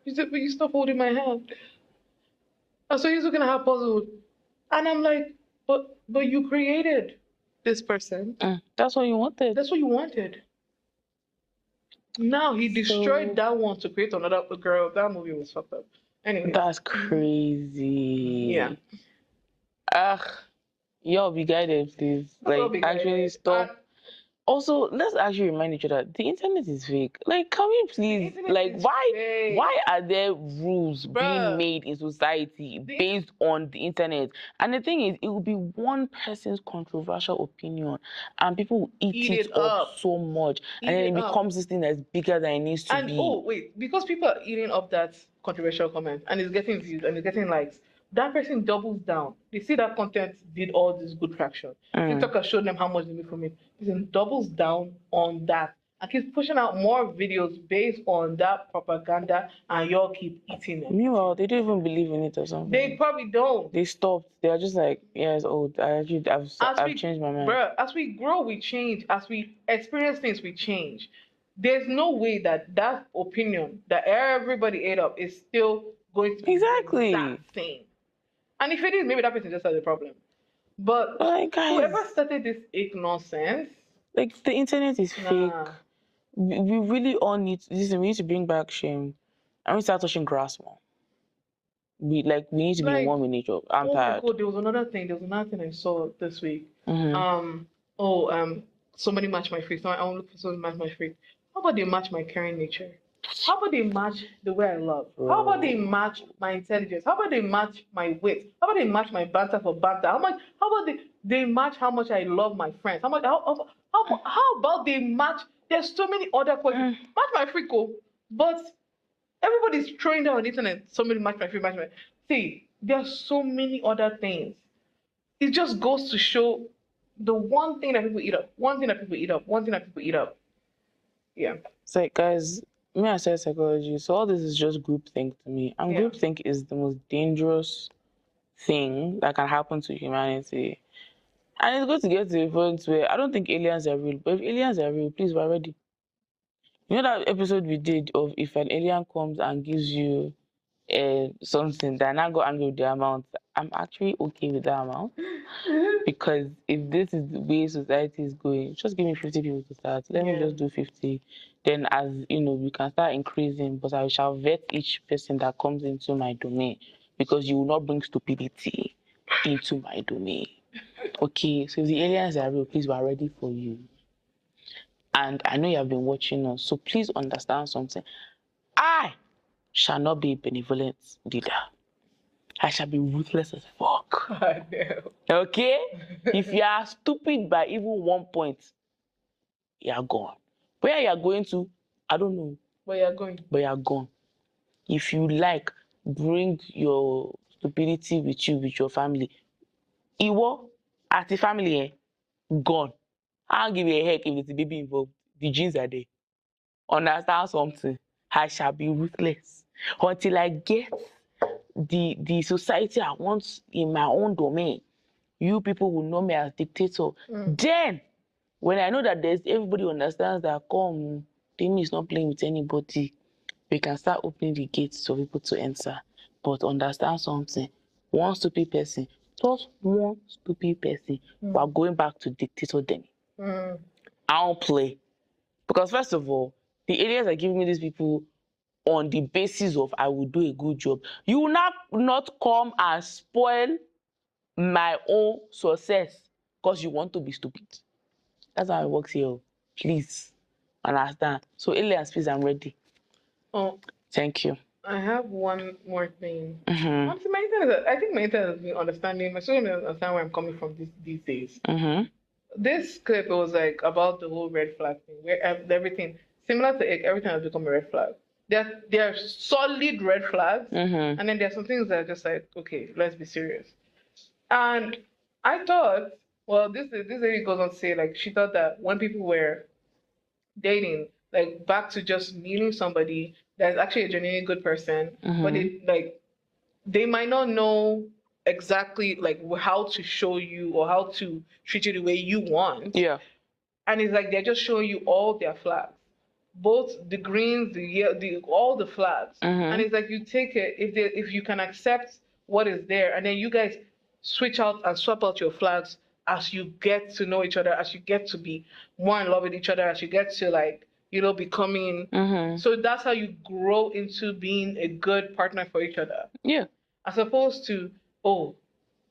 He said, "But you stop holding my hand." And so he's looking at her puzzled. And I'm like, but you created this person. That's what you wanted. That's what you wanted. Now he destroyed that one to create another girl. That movie was fucked up. Anyway. That's crazy. Yeah. Y'all be guided, please. Like, actually stop. Also, let's actually remind each other the internet is fake. Like, can we please, like, why are there rules being made in society based on the internet? And the thing is, it will be one person's controversial opinion, and people will eat it up so much, and then it becomes this thing that's bigger than it needs to be. And oh wait, because people are eating up that controversial comment, and it's getting views and it's getting likes, that person doubles down. They see that content did all this good traction. TikTok has shown them how much they make from it. Person doubles down on that and keeps pushing out more videos based on that propaganda, and y'all keep eating it. Meanwhile, they don't even believe in it or something. They probably don't. They stopped. They are just like, yeah, it's old. I've changed my mind. Bruh, as we grow, we change. As we experience things, we change. There's no way that opinion that everybody ate up is still going to be that thing. And if it is, maybe that person just has a problem. But whoever started this nonsense, like the internet is fake. We really all need we need to bring back shame, and we start touching grass more. We need to be one with nature. I'm tired. My God, there was another thing I saw this week. Somebody matched my freak. So I want to look for somebody to match my freak. How about they match my caring nature? How about they match the way I love? How about they match my intelligence? How about they match my wit? How about they match my banter for banter? How about they match how much I love my friends? How about they match? There's so many other qualities. Match my freak, but everybody's throwing down on the internet. Somebody match my freak, match my. See, there are so many other things. It just goes to show the one thing that people eat up. One thing that people eat up. One thing that people eat up. Yeah. It's like, guys, me, I said psychology, so all this is just groupthink to me. And groupthink is the most dangerous thing that can happen to humanity. And it's going to get to a point where I don't think aliens are real. But if aliens are real, please, we're ready. You know that episode we did of if an alien comes and gives you something, then I got angry with the amount. I'm actually okay with that amount. Because if this is the way society is going, just give me 50 people to start. Let me just do 50. Then, as you know, we can start increasing, but I shall vet each person that comes into my domain, because you will not bring stupidity into my domain. Okay, so if the aliens are real, please, we're ready for you. And I know you have been watching us, so please understand something. I shall not be a benevolent leader. I shall be ruthless as fuck. Okay? If you are stupid by even 1 point, you are gone. Where you are going to, I don't know. But you are going. But you are gone. If you like, bring your stupidity with you, with your family. Iwo, as the family, gone. I'll give you a heck if it's a baby involved. The genes are there. Understand something? I shall be ruthless until I get the society I want in my own domain. You people will know me as dictator. Then, when I know that there's everybody understands that, come, Demi is not playing with anybody, we can start opening the gates for people to enter. But understand something. One stupid person, just one stupid person, we are going back to dictator Demi. I don't play. Because first of all, the areas are giving me these people on the basis of I will do a good job. You will not come and spoil my own success because you want to be stupid. That's how it works here. Please understand. So aliens, please, I'm ready. Oh, thank you. I have one more thing. I think my internet has been understanding. My students understand where I'm coming from these days. This clip, it was like about the whole red flag thing, where everything similar to egg, everything has become a red flag. They're solid red flags, and then there's some things that are just like, okay, let's be serious. And I thought, well, this lady goes on to say, like, she thought that when people were dating, like, back to just meeting somebody that's actually a genuinely good person, but they might not know exactly like how to show you or how to treat you the way you want. Yeah. And it's like they're just showing you all their flags, both the greens, all the flags. And it's like you take it if you can accept what is there, and then you guys switch out and swap out your flags as you get to know each other, as you get to be more in love with each other, as you get to becoming. So that's how you grow into being a good partner for each other. Yeah. As opposed to, oh,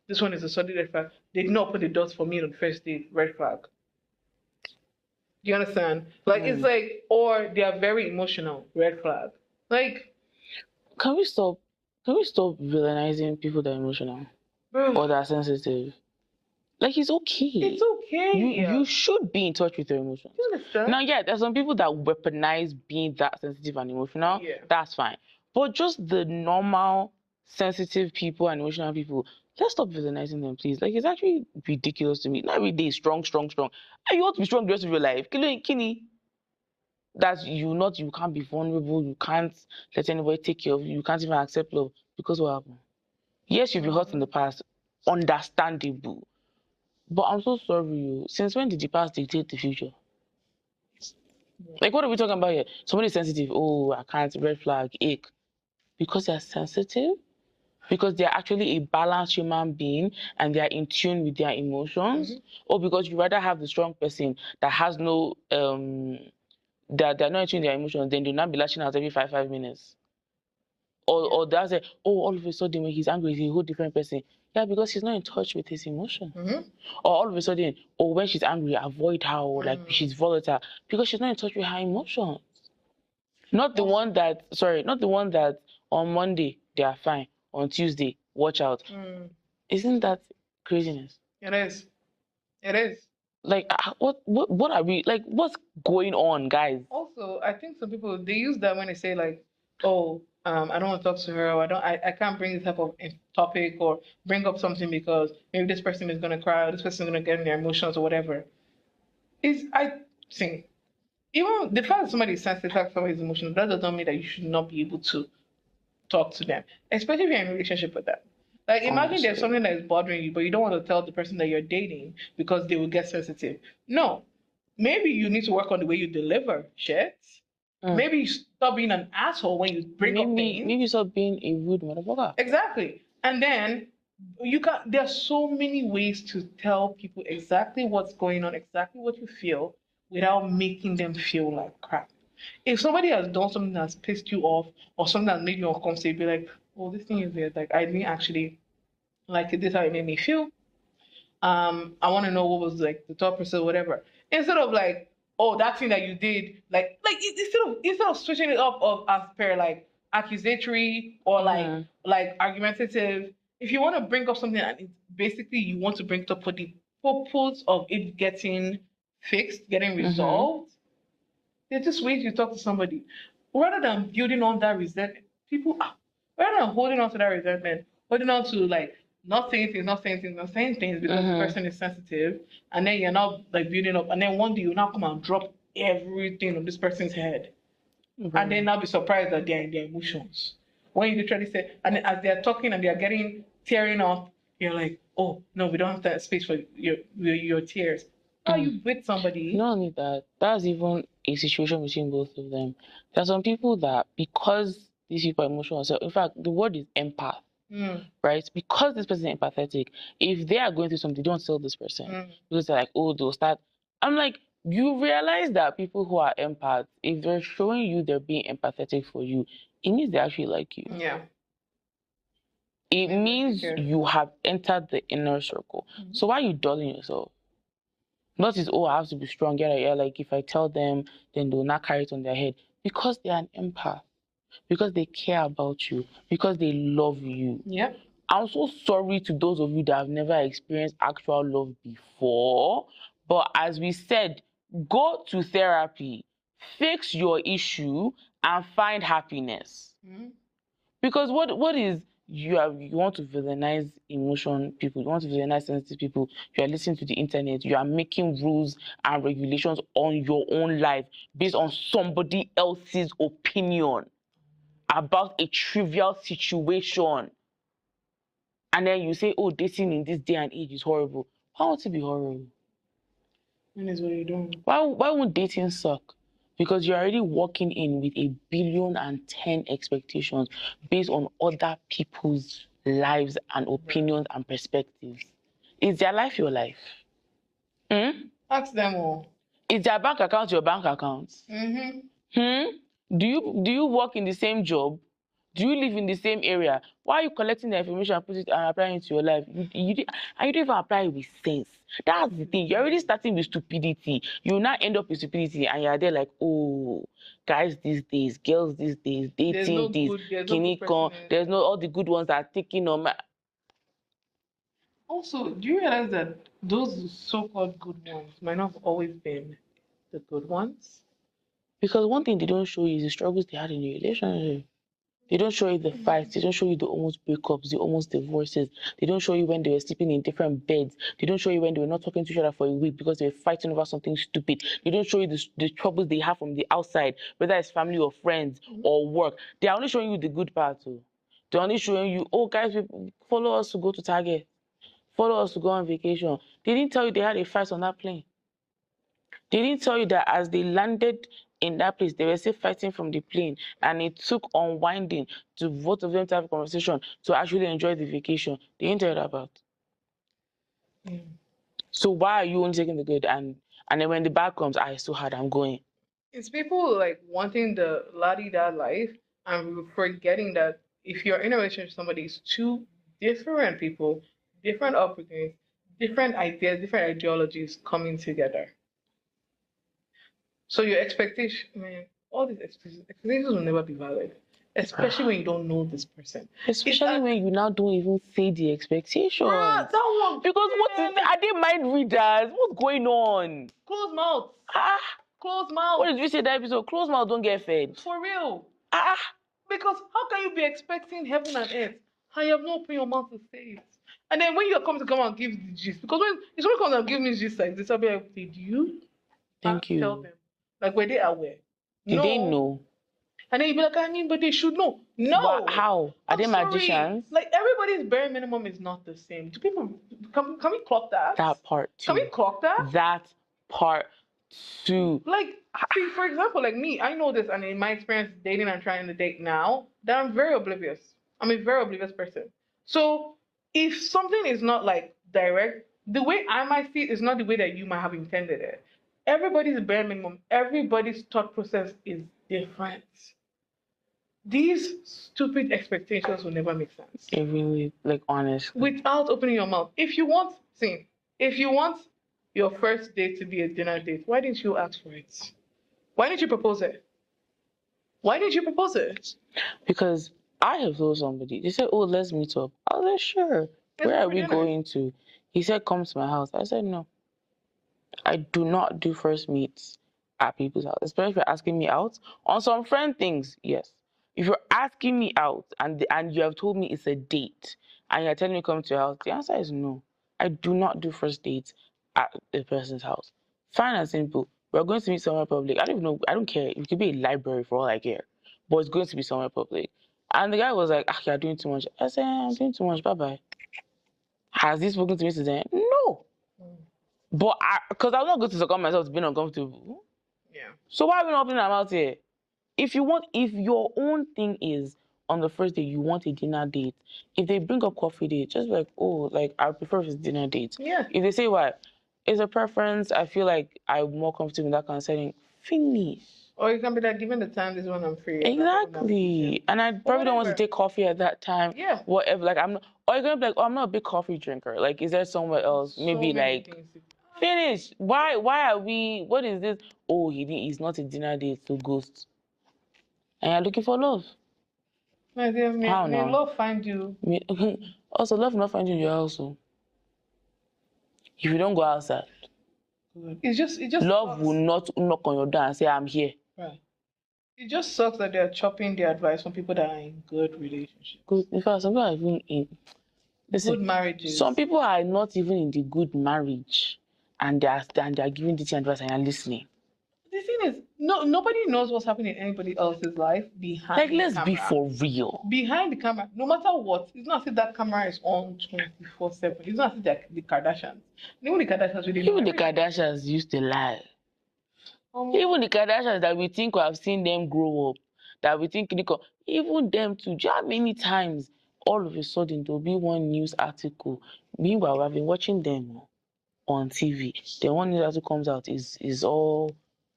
this one is a solid red flag. They did not open the doors for me on the first date, red flag. Do you understand? Like, it's like, or they are very emotional, red flag. Like, can we stop villainizing people that are emotional or that are sensitive? Like, it's okay. It's okay. You should be in touch with your emotions. You understand? Now, yeah, there's some people that weaponize being that sensitive and emotional. Yeah. That's fine. But just the normal sensitive people and emotional people, let's stop villainizing them, please. Like, it's actually ridiculous to me. Not every day, strong. And you want to be strong the rest of your life. Kini. That you can't be vulnerable, you can't let anybody take care of you, you can't even accept love. Because what happened? Yes, you've been hurt in the past. Understandable. But I'm so sorry. Since when did the past dictate the future? Like, what are we talking about here? Somebody's sensitive. Oh, I can't. Red flag, ache. Because they're sensitive? Because they're actually a balanced human being and they're in tune with their emotions? Or because you rather have the strong person that has no, that they're not in tune with their emotions, then they'll not be lashing out every 5 minutes? Or they'll say, oh, all of a sudden when he's angry, he's a whole different person. Yeah, because he's not in touch with his emotions. Or all of a sudden, when she's angry, avoid her, or like she's volatile, because she's not in touch with her emotions. Not the one that on Monday they are fine, on Tuesday watch out. Isn't that craziness? It is. Like, what are we, like, what's going on, guys? Also, I think some people, they use that when they say like, oh, I don't want to talk to her, or I can't bring this type of topic or bring up something because maybe this person is gonna cry, or this person is gonna get in their emotions or whatever. I think even the fact that somebody is sensitive to somebody's emotions, that doesn't mean that you should not be able to talk to them, especially if you're in a relationship with them. Like, imagine there's something that is bothering you, but you don't want to tell the person that you're dating because they will get sensitive. No. Maybe you need to work on the way you deliver shit. Maybe you stop being an asshole when you bring up things. Maybe stop being a rude motherfucker. Exactly. And then There are so many ways to tell people exactly what's going on, exactly what you feel, without making them feel like crap. If somebody has done something that's pissed you off or something that made you uncomfortable, be like, oh, this thing is weird. Like, I didn't actually like it. This is how it made me feel. I want to know what was like the thought process, whatever. Instead of like, oh, that thing that you did, instead of switching it up of as per like accusatory or like argumentative. If you want to bring up something and it's basically you want to bring it up for the purpose of it getting fixed, getting resolved, there's just ways you talk to somebody rather than building on that resentment. People, rather than holding on to that resentment, holding on to like not saying things, not saying things, not saying things because the person is sensitive, and then you're not like building up, and then one day you now come and drop everything on this person's head, and then now be surprised that they're in their emotions. When you literally say, and then as they're talking and they're getting tearing up, you're like, oh no, we don't have that space for your tears. Are you with somebody? Not only that, that's even a situation between both of them. There are some people that, because these people are emotional, so in fact, the word is empath, right? Because this person is empathetic, if they are going through something, don't tell this person. Because they're like, oh, they'll start. I'm like, you realize that people who are empaths, if they're showing you they're being empathetic for you, it means they actually like you. Yeah. It means you have entered the inner circle. So why are you dulling yourself? Not is, oh, I have to be strong. Yeah, like if I tell them, then they'll not carry it on their head. Because they're an empath. Because they care about you. Because they love you. Yeah. I'm so sorry to those of you that have never experienced actual love before. But as we said, go to therapy, fix your issue, and find happiness. Because what is you want to villainize emotion people, you want to villainize sensitive people, you are listening to the internet, you are making rules and regulations on your own life based on somebody else's opinion about a trivial situation. And then you say, oh, dating in this day and age is horrible. Why won't it be horrible? When is what you're doing. Why won't dating suck? Because you're already walking in with 1,000,000,010 expectations based on other people's lives and opinions and perspectives. Is their life your life? Ask them all. Is their bank account your bank account? Do you work in the same job? Do you live in the same area? Why are you collecting the information and put it and applying it to your life? You don't even apply it with sense. That's the thing. You're already starting with stupidity. You will not end up with stupidity, and you're there like, oh, guys these days, girls these days, dating there's no all the good ones are taking on my. Also, do you realize that those so-called good ones might not have always been the good ones? Because one thing they don't show you is the struggles they had in the relationship. They don't show you the fights. They don't show you the almost breakups, the almost divorces. They don't show you when they were sleeping in different beds. They don't show you when they were not talking to each other for a week because they were fighting over something stupid. They don't show you the troubles they have from the outside, whether it's family or friends or work. They are only showing you the good part too. They're only showing you, oh, guys, follow us to go to Target. Follow us to go on vacation. They didn't tell you they had a fight on that plane. They didn't tell you that as they landed in that place, they were still fighting from the plane, and it took unwinding to both of them to have a conversation to actually enjoy the vacation. They didn't tell you that about. So why are you only taking the good and then when the bad comes, it's so hard, I'm going. It's people like wanting the la-di-da life and forgetting that if you're in a relationship with somebody, it's two different people, different upbringings, different ideas, different ideologies coming together. So your expectation, man, all these expectations will never be valid, especially when you don't know this person. Especially when you now don't even say the expectations. That one. Because are they mind readers? What's going on? Close mouth. Close mouth. What did we say that episode? Close mouth don't get fed. For real. Because how can you be expecting heaven and earth and you have not opened your mouth to say it? And then when you come and give the gist, because when somebody comes and give me gist like this, I'll be like, did you? Thank you. Tell them. Like, were they aware? Did they know? And then you'd be like, but they should know. No. How? Are they magicians? Like, everybody's bare minimum is not the same. Do people, can we clock that? That part too. Can we clock that? That part too. Like, see, for example, like me, I know this, and in my experience dating and trying to date now, that I'm very oblivious. I'm a very oblivious person. So if something is not like direct, the way I might see it is not the way that you might have intended it. Everybody's bare minimum, everybody's thought process is different. These stupid expectations will never make sense. It really, like, honestly. Without opening your mouth. If you want your first date to be a dinner date, why didn't you ask for it? Why didn't you propose it? Why didn't you propose it? Because I have told somebody, they said, oh, let's meet up. I was like, sure. Where are we going to? He said, come to my house. I said, no. I do not do first meets at people's house, especially if you're asking me out. On some friend things, yes. If you're asking me out and you have told me it's a date and you're telling me to come to your house, the answer is no. I do not do first dates at a person's house. Fine and simple. We're going to meet somewhere public. I don't even know. I don't care. It could be a library for all I care. But it's going to be somewhere public. And the guy was like, you're doing too much. I said, I'm doing too much. Bye-bye. Has he spoken to me since then? No. But because I'm not going to succumb myself to being uncomfortable. Yeah. So why are we not opening our mouth here? If your own thing is on the first day you want a dinner date, if they bring up coffee date, just like, oh, like I prefer if it's dinner date. Yeah. If they say why, it's a preference, I feel like I'm more comfortable in that kind of setting. Finish. Or you can be like, given the time, this is when I'm free. Exactly. And I probably don't want to take coffee at that time. Yeah. Whatever. Like I'm not, or you're gonna be like, oh, I'm not a big coffee drinker. Like, is there somewhere else? Maybe like finish. Why are we, what is this? Oh, he's not a dinner date, so ghost. And you're looking for love. My dear, may love find you. Also, love will not find you in your house. So. If you don't go outside, it just love sucks. Will not knock on your door and say, I'm here. Right. It just sucks that they're chopping their advice from people that are in good relationships. Good. In fact, some people are even in good marriages. Some people are not even in the good marriage, and they're giving this advice and you're listening. The thing is, nobody knows what's happening in anybody else's life behind the camera. Let's be for real. Behind the camera, no matter what, it's not as if that camera is on 24/7. It's not as if the Kardashians. Even the Kardashians really Even the Kardashians used to lie. Even the Kardashians that we think we have seen them grow up, that we think, even them too. Do you know how many times all of a sudden there'll be one news article? Meanwhile, I've been watching them on TV. The one news article comes out is all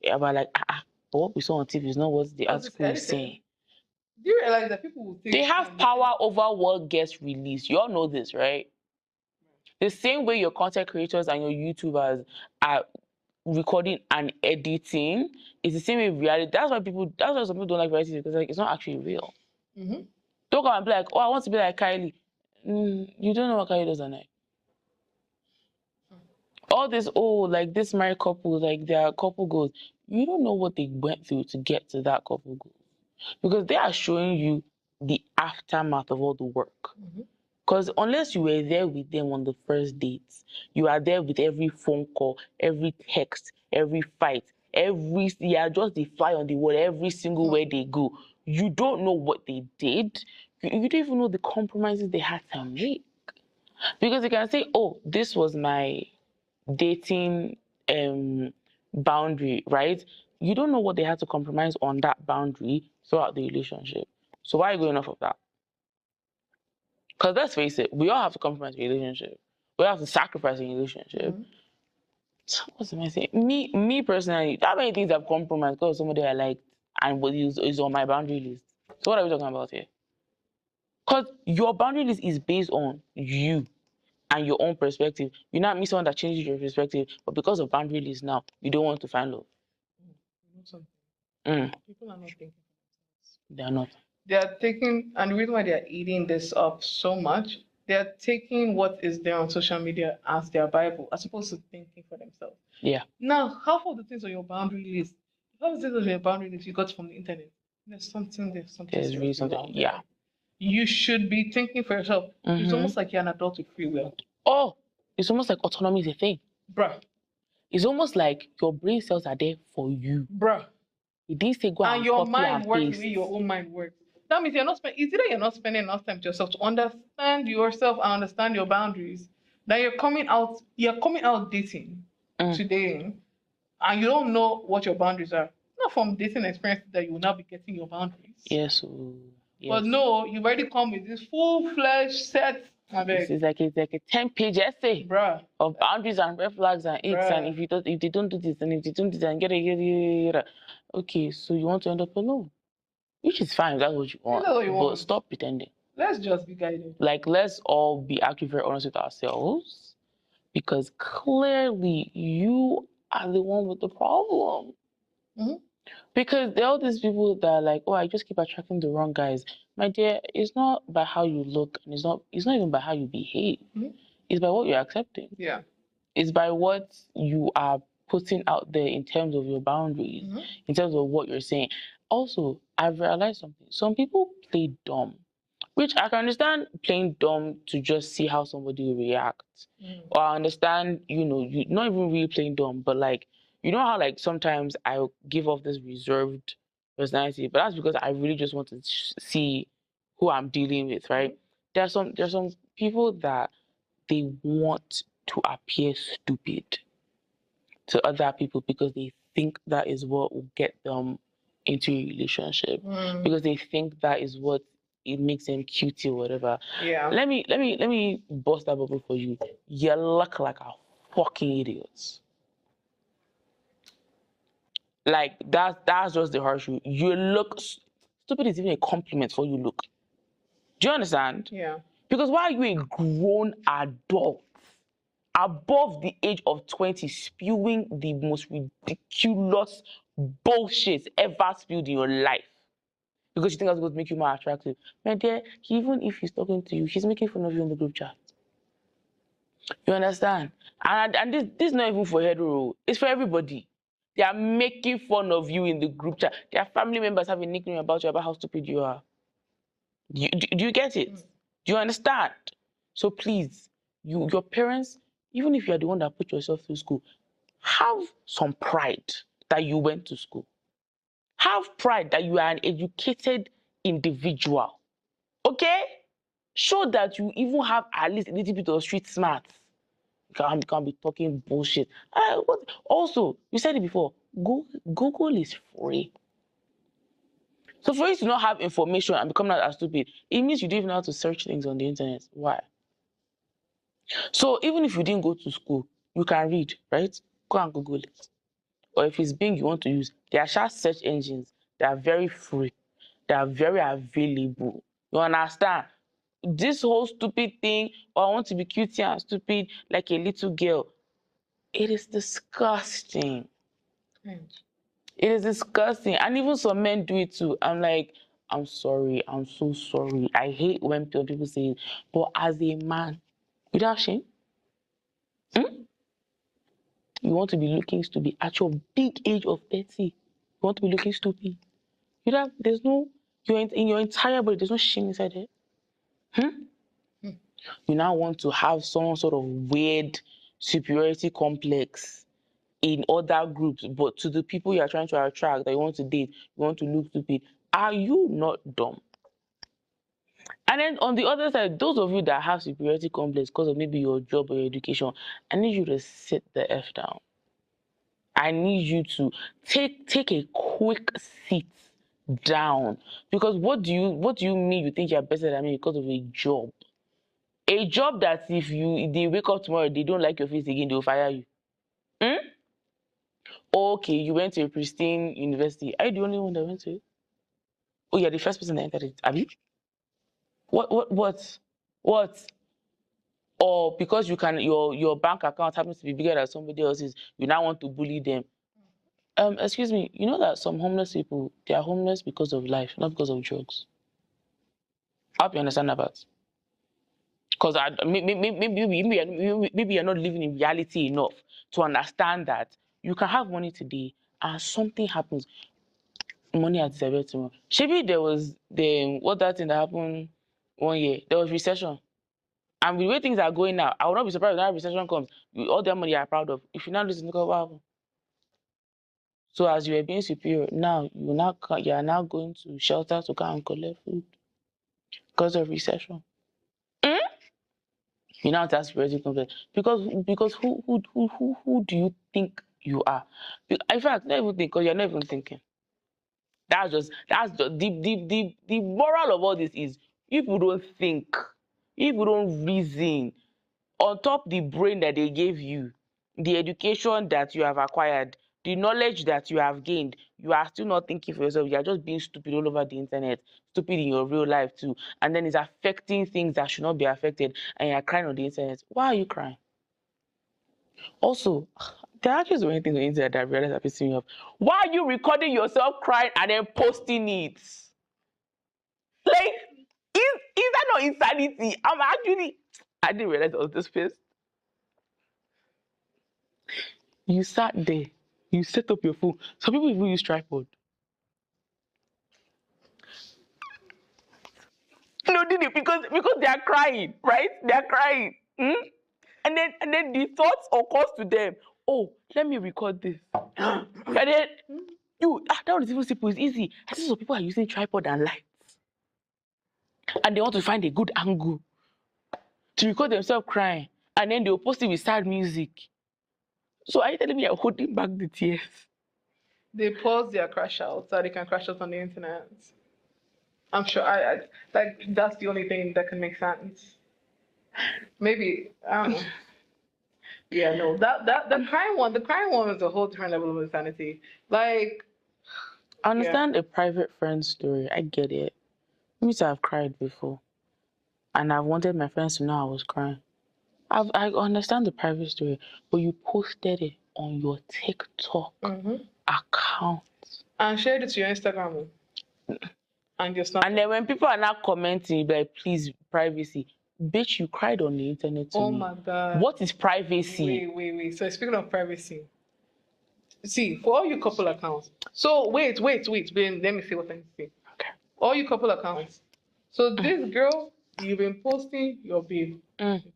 about like, but what we saw on TV is not what the article is saying. Do you realize that people will think they have power over what gets released? You all know this, right? The same way your content creators and your YouTubers are recording and editing is the same way reality. That's why some people don't like reality, because like it's not actually real. Mm-hmm. Don't come and be like, oh, I want to be like Kylie. You don't know what Kylie does at night. All this, like this married couple, like their couple goals. You don't know what they went through to get to that couple goal, because they are showing you the aftermath of all the work. Because unless you were there with them on the first dates, you are there with every phone call, every text, every fight, you are just the fly on the wall every single way they go. You don't know what they did. You don't even know the compromises they had to make. Because they can say, oh, this was my dating boundary, right? You don't know what they had to compromise on that boundary throughout the relationship. So why are you going off of that? Because let's face it, we all have to compromise a relationship. We all have to sacrifice a relationship. What am I saying? Me personally, that many things I've compromised because of somebody I liked and what is on my boundary list. So what are we talking about here? Because your boundary list is based on you and your own perspective. You're not me someone that changes your perspective, but because of boundary list now, you don't want to find love. People are not thinking. They are not. They are taking, and the reason why they are eating this up so much, they are taking what is there on social media as their Bible, as opposed to thinking for themselves. Yeah. Now, half of the things on your boundary list, half of the things on your boundary list you got from the internet. There's something. There's really something. Yeah. You should be thinking for yourself. It's almost like you're an adult with free will. Oh, it's almost like autonomy is a thing. Bruh. It's almost like your brain cells are there for you. Bruh. It didn't say go and your mind works the way your own mind works. That means you're not spending enough time to yourself to understand yourself and understand your boundaries. That you're coming out dating today, and you don't know what your boundaries are. Not from dating experience that you will now be getting your boundaries. Yes. But no, you've already come with this full-fledged set It's like a 10-page essay of boundaries and red flags and icks, and if they don't do this and if they don't do that and get it. Okay, so you want to end up alone, which is fine. That's what you want. But stop pretending. Let's just be guided. Like, let's all be actually very honest with ourselves, because clearly you are the one with the problem. Because there are all these people that are like, oh, I just keep attracting the wrong guys. My dear, it's not by how you look, and it's not even by how you behave. It's by what you're accepting. Yeah. It's by what you are putting out there in terms of your boundaries, in terms of what you're saying. Also, I've realized something. Some people play dumb, which I can understand playing dumb to just see how somebody will react. Or I understand, you're not even really playing dumb, but like, you know how like sometimes I give off this reserved personality, but that's because I really just want to see who I'm dealing with, right? There's some people that they want to appear stupid to other people because they think that is what will get them into a relationship, because they think that is what it makes them cute or whatever. Yeah. Let me bust that bubble for you. You look like a fucking idiot. Like that's just the harsh truth. You look stupid is even a compliment for you look. Do you understand? Yeah. Because why are you a grown adult above the age of 20 spewing the most ridiculous bullshit ever spewed in your life? Because you think that's going to make you more attractive. My dear, even if he's talking to you, he's making fun of you in the group chat. You understand? And this is not even for hetero. It's for everybody. They are making fun of you in the group chat. Their family members have a nickname about you, about how stupid you are. Do you get it? Do you understand? So please, your parents, even if you are the one that put yourself through school, have some pride that you went to school. Have pride that you are an educated individual. Okay? Show that you even have at least a little bit of street smarts. You can't be talking bullshit. Also, you said it before, Google is free. So for you to not have information and become not as stupid, it means you don't even know how to search things on the internet. Why? So even if you didn't go to school, you can read, right? Go and Google it. Or if it's Bing you want to use, there are search engines that are very free. They are very available. You understand? This whole stupid thing, or I want to be cutesy and stupid like a little girl, it is disgusting. It is disgusting. And even some men do it too. I'm like, I'm sorry. I'm so sorry. I hate when people say it. But as a man, without shame, you want to be looking stupid at your big age of 30. You want to be looking stupid. There's no, in your entire body, there's no shame inside it. You now want to have some sort of weird superiority complex in other groups, but to the people you are trying to attract, that you want to date, you want to look stupid. Are you not dumb? And then on the other side, those of you that have superiority complex because of maybe your job or your education, I need you to sit the F down. I need you to take a quick seat down. Because what do you mean you think you're better than me because of a job? A job that if they wake up tomorrow, they don't like your face again, they'll fire you. Okay, you went to a pristine university. Are you the only one that went to it? Oh, you're the first person that entered it, have you? What? Or because your bank account happens to be bigger than somebody else's, you now want to bully them. Excuse me, you know that some homeless people, they are homeless because of life, not because of drugs. I hope you understand that part. Because maybe you're not living in reality enough to understand that you can have money today and something happens. Money has disappeared tomorrow. Maybe there was that thing that happened 1 year. There was recession. And with the way things are going now, I will not be surprised when that recession comes. With all that money you are proud of. If you now listen, look at what happened. So as you are being superior, now you are now going to shelter to go and collect food because of recession. You now have superiority complex because who do you think you are? In fact, not even think, because you're not even thinking. That's just the moral of all this is, if you don't think, if you don't reason on top the brain that they gave you, the education that you have acquired, the knowledge that you have gained, you are still not thinking for yourself. You are just being stupid all over the internet, stupid in your real life too. And then it's affecting things that should not be affected, and you're crying on the internet. Why are you crying? Also, there are actually so many things on the internet that I realize are pissing me off. Why are you recording yourself crying and then posting it? Like, is that not insanity? I didn't realize I was this pissed. You sat there, you set up your phone. Some people even use tripod. No, did it because they are crying, right? They are crying. And then the thoughts occurs to them. Oh, let me record this. And then that one is even simple. It's easy. I see some people are using tripod and lights, and they want to find a good angle to record themselves crying, and then they'll post it with sad music. So are you telling me you're holding back the tears? They pause their crash out so they can crash out on the internet. I'm sure I like that's the only thing that can make sense. Maybe I don't know. Yeah, no, that the crying one is a whole different level of insanity. Like, I understand a private friend story. I get it. Me too, I've cried before, and I've wanted my friends to know I was crying. I understand the private story, but you posted it on your TikTok account and shared it to your Instagram and your Snapchat. And then when people are not commenting, like, please, privacy. Bitch, you cried on the internet to me. Oh my God. What is privacy? Wait. So speaking of privacy, see, for all your couple accounts. So wait. Let me see what I say. Okay. All your couple accounts. So this girl, you've been posting your babe.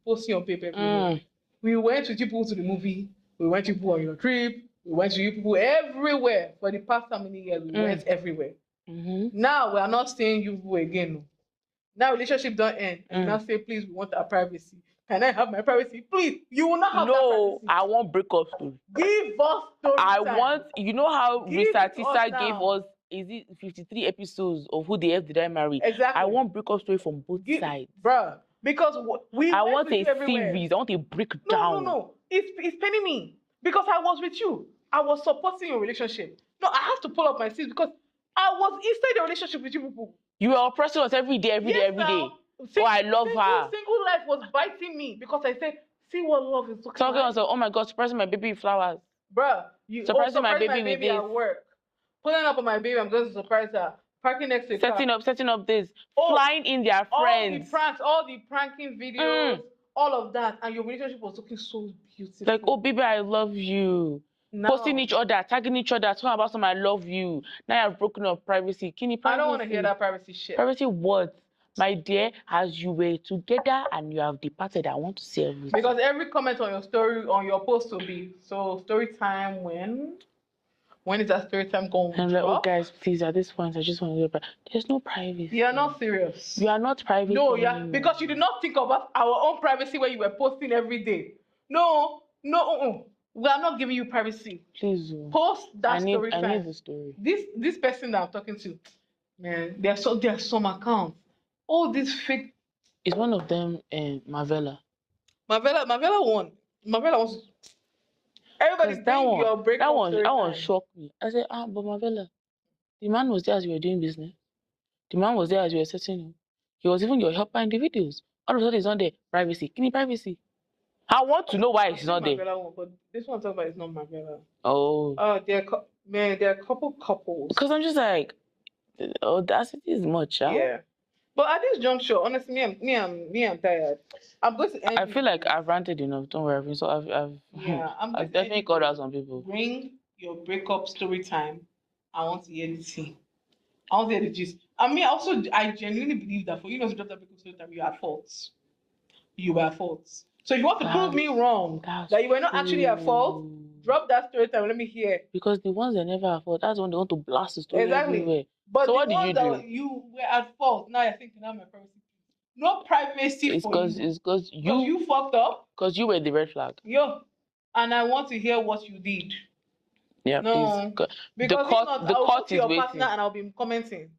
Posting your babe everywhere. We went with you people to the movie. We went with you people on your trip. We went with you people everywhere. For the past how many years, we went everywhere. Now we are not seeing you people again. Now relationship don't end. And you now say, please, we want our privacy. Can I have my privacy? Please, you will not have that privacy. No, I want breakup story. Give us story time. You know how Risa Tisa gave us, is it 53 episodes of Who the F Did I Marry? Exactly. I want breakup story from both sides. Bruh, because I want a series. I want a breakdown. No. It's paining me. Because I was with you. I was supporting your relationship. No, I have to pull up my sleeves because I was inside the relationship with you people. You were oppressing us every day. Oh, I love her. Single life was biting me because I said, see what love is looking like. Talking oh my God, surprising my baby with flowers. Bruh, surprising my baby with this. At work. Pulling up on my baby, I'm going to surprise her. Parking next to her. Setting up this. Flying in their friends. All the pranking videos, all of that. And your relationship was looking so beautiful. Like, oh baby, I love you. No. Posting each other, tagging each other, talking about some I love you. Now you've broken up privacy. I don't want to hear that privacy shit. Privacy what? My dear, as you were together and you have departed, I want to see everything. Because every comment on your story, on your post will be, so story time when? When is that story time going to drop? Like, oh guys, please, at this point, I just want to do there's no privacy. You are not serious. You are not private. No, yeah, because you did not think about our own privacy when you were posting every day. No. We are not giving you privacy. Please. Post that story time. I need the story. This person that I'm talking to, man, there are some accounts. All this fake. Is one of them Marvella? Marvella won. Marvella wants. Everybody think your breakup. That one shocked me. I said, but Marvella, the man was there as you were doing business. The man was there as you were setting him. He was even your helper in the videos. All of a sudden, he's not there. Privacy. Give me privacy. I want to know why he's not there. But this one I'm talking about is not Marvella. Oh. There are a couple couples. Because I'm just like, audacity is much, huh? Yeah. But at this juncture, honestly, I'm tired. I'm going to end. I feel like I've ranted enough. Don't worry. So I've definitely called out some people. Bring your breakup story time. I want to hear the tea. I want to hear the gist. I mean, also, I genuinely believe that for you not to drop that breakup story time, you had faults. You were at fault. So if you want to prove me wrong, that you were not actually at fault, drop that story time. Let me hear. Because the ones that never at fault, that's when they want to blast the story everywhere. But so what did you do? You were at fault. Now you're thinking, I'm my privacy. No privacy it's for you. It's because you fucked up. Because you were the red flag. And I want to hear what you did. Yeah, no, please. Because the court is waiting. And I'll be commenting.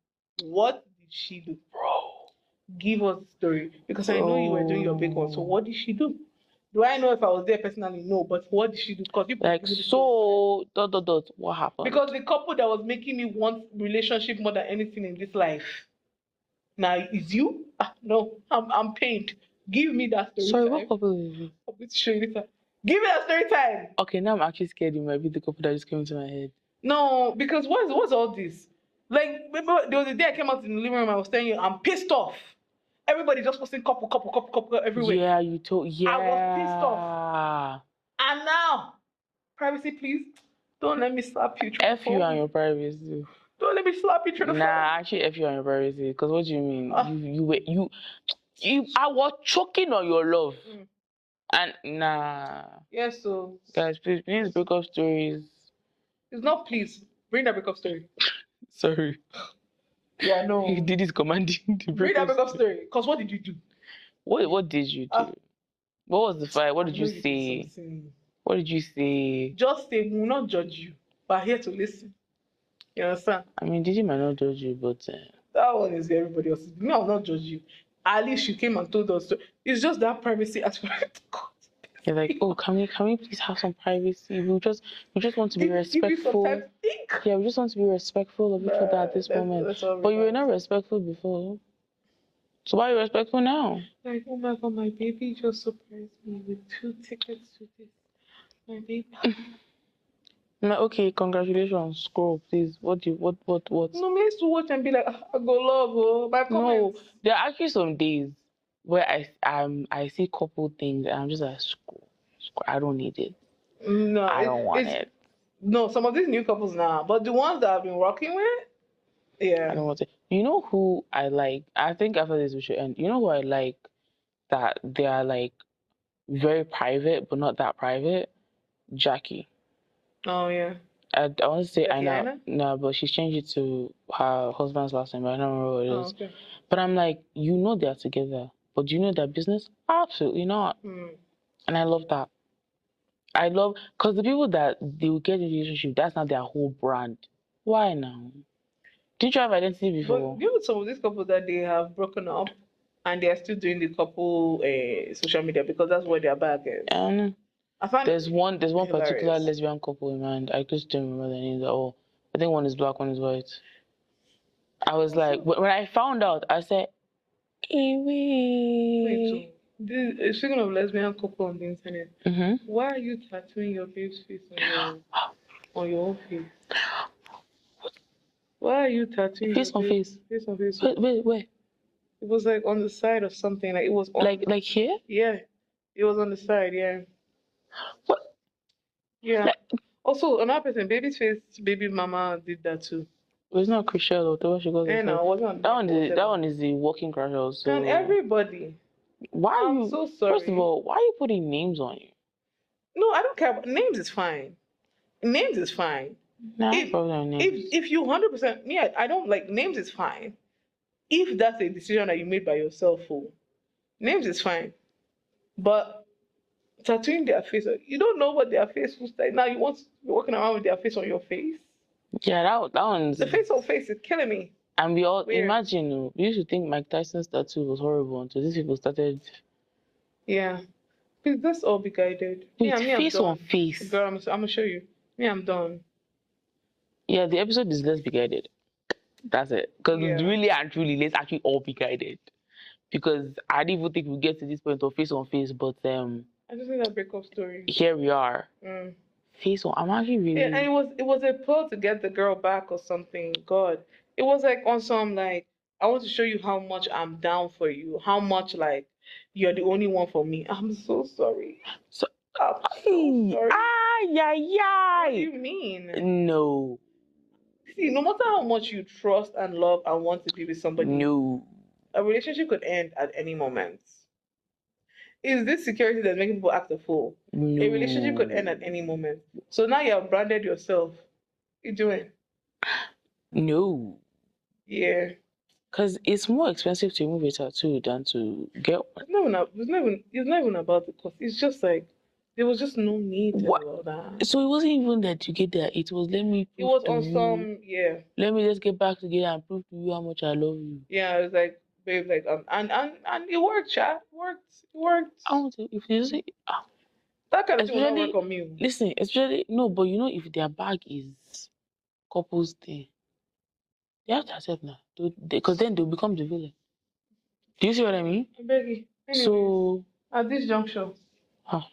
What did she do? Bro. give us the story because I know you were doing your big one. So what did she do? Do I know if I was there personally? No, but what did she do? Because people like so what happened? Because the couple that was making me want relationship more than anything in this life. Now is you? No, I'm pained. Give me that story. Sorry, time. what couple is it? I'm going to show you later. Give me that story time. Okay, now I'm actually scared it might be the couple that just came into my head. No, because what's all this? Like, remember there was a day I came out in the living room. I was telling you I'm pissed off. Everybody just posting couple everywhere. Yeah, you told. Yeah, I was pissed off. And now, privacy, please. Don't let me slap you. F you and your privacy. Don't let me slap you through the phone. Nah, actually, F you and your privacy. Because what do you mean? I was choking on your love. And nah. Yes, so. Guys, please breakup stories. It's not please. Bring that breakup story. Sorry. Yeah, no. He did his commanding the breakup. Bring that breakup story. Because what did you do? What did you do? What was the fight? What did you say? What did you say? Just say, we will not judge you, but here to listen. You understand? I mean, Didi might not judge you, but... that one is everybody else's. Me, I will not judge you. At least you came and told us. So it's just that privacy aspect. You're like, oh, can we please have some privacy? We just want to be respectful. Yeah, we just want to be respectful of each other at this moment. But you were not respectful before. So why are you respectful now? Like, oh my God, my baby just surprised me with 2 tickets to this. My baby. I'm like, okay, congratulations. Scroll, please. What? No, me used to watch and be like, I go love, my comments. No, there are actually some days where I see couple things and I'm just like, scroll. I don't need it. No, I don't want it. No, some of these new couples now, but the ones that I've been working with, yeah. I don't want it. You know who I like? I think after this we should end. You know who I like that they are like very private but not that private? Jackie. Oh yeah. I want to say Aina? No, but she's changed it to her husband's last name. I don't remember what it is. Okay. But I'm like, you know they're together, but do you know their business? Absolutely not. And I love that. I love because the people that they will get in a relationship, that's not their whole brand. Why now? Did you have identity before? But you know some of these couples that they have broken up and they are still doing the couple social media because that's where their bag is. I find there's one particular lesbian couple in mind. I just don't remember their names at all. I think one is black, one is white. I was like, when I found out, I said, wait, so speaking of lesbian couple on the internet, why are you tattooing your babe's face on your own face? Why are you tattooing face on face? Face on face. Wait, where? It was like on the side of something. Like it was on like here? Yeah, it was on the side. Yeah. What? Yeah. Also, another person, baby's face, baby mama did that too. Well, it's not Chriselle, whatever she goes. That one is the working crush. So. And everybody. Why are you? So sorry. First of all, why are you putting names on you? No, I don't care. Names is fine. Names is fine. Nah, if you 100%, yeah, I don't like names is fine. If that's a decision that you made by yourself, names is fine. But tattooing their face, you don't know what their face looks like. Now you want to be walking around with their face on your face. Yeah, that one's the face on face is killing me. And we all imagine we used to think Mike Tyson's tattoo was horrible until these people started. Yeah, please let's all be guided. Face on face. Girl, I'm gonna show you. I'm done. Yeah, the episode is let's be guided. That's it. Because really and truly, let's actually all be guided. Because I didn't even think we get to this point of face on face, but I just need that breakup story. Here we are. Face on. I'm actually really. Yeah, and it was a plot to get the girl back or something. God, it was like on some like I want to show you how much I'm down for you. How much like you're the only one for me. I'm so sorry. I'm so sorry. What do you mean? No. See, no matter how much you trust and love and want to be with somebody, a relationship could end at any moment. Is this security that's making people act a fool? No. A relationship could end at any moment. So now you have branded yourself. What are you doing? No. Yeah. Because it's more expensive to remove a tattoo than to get one. It's not even about the cost. It's just like there was just no need to do all that. So it wasn't even that to get there. It was let me. It was on some Let me just get back together and prove to you how much I love you. Yeah, it was like babe, like and it worked, chat. It worked. I want to, if you see, that kind of thing will not work on me. Listen, especially no, but you know, if their bag is couples thing, they have to accept now, because then they'll become the villain. Do you see what I mean? I beg you. Anyways, so at this juncture,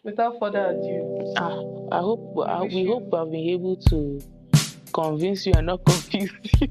without further ado, I hope we hope I've been able to convince you and not confuse you.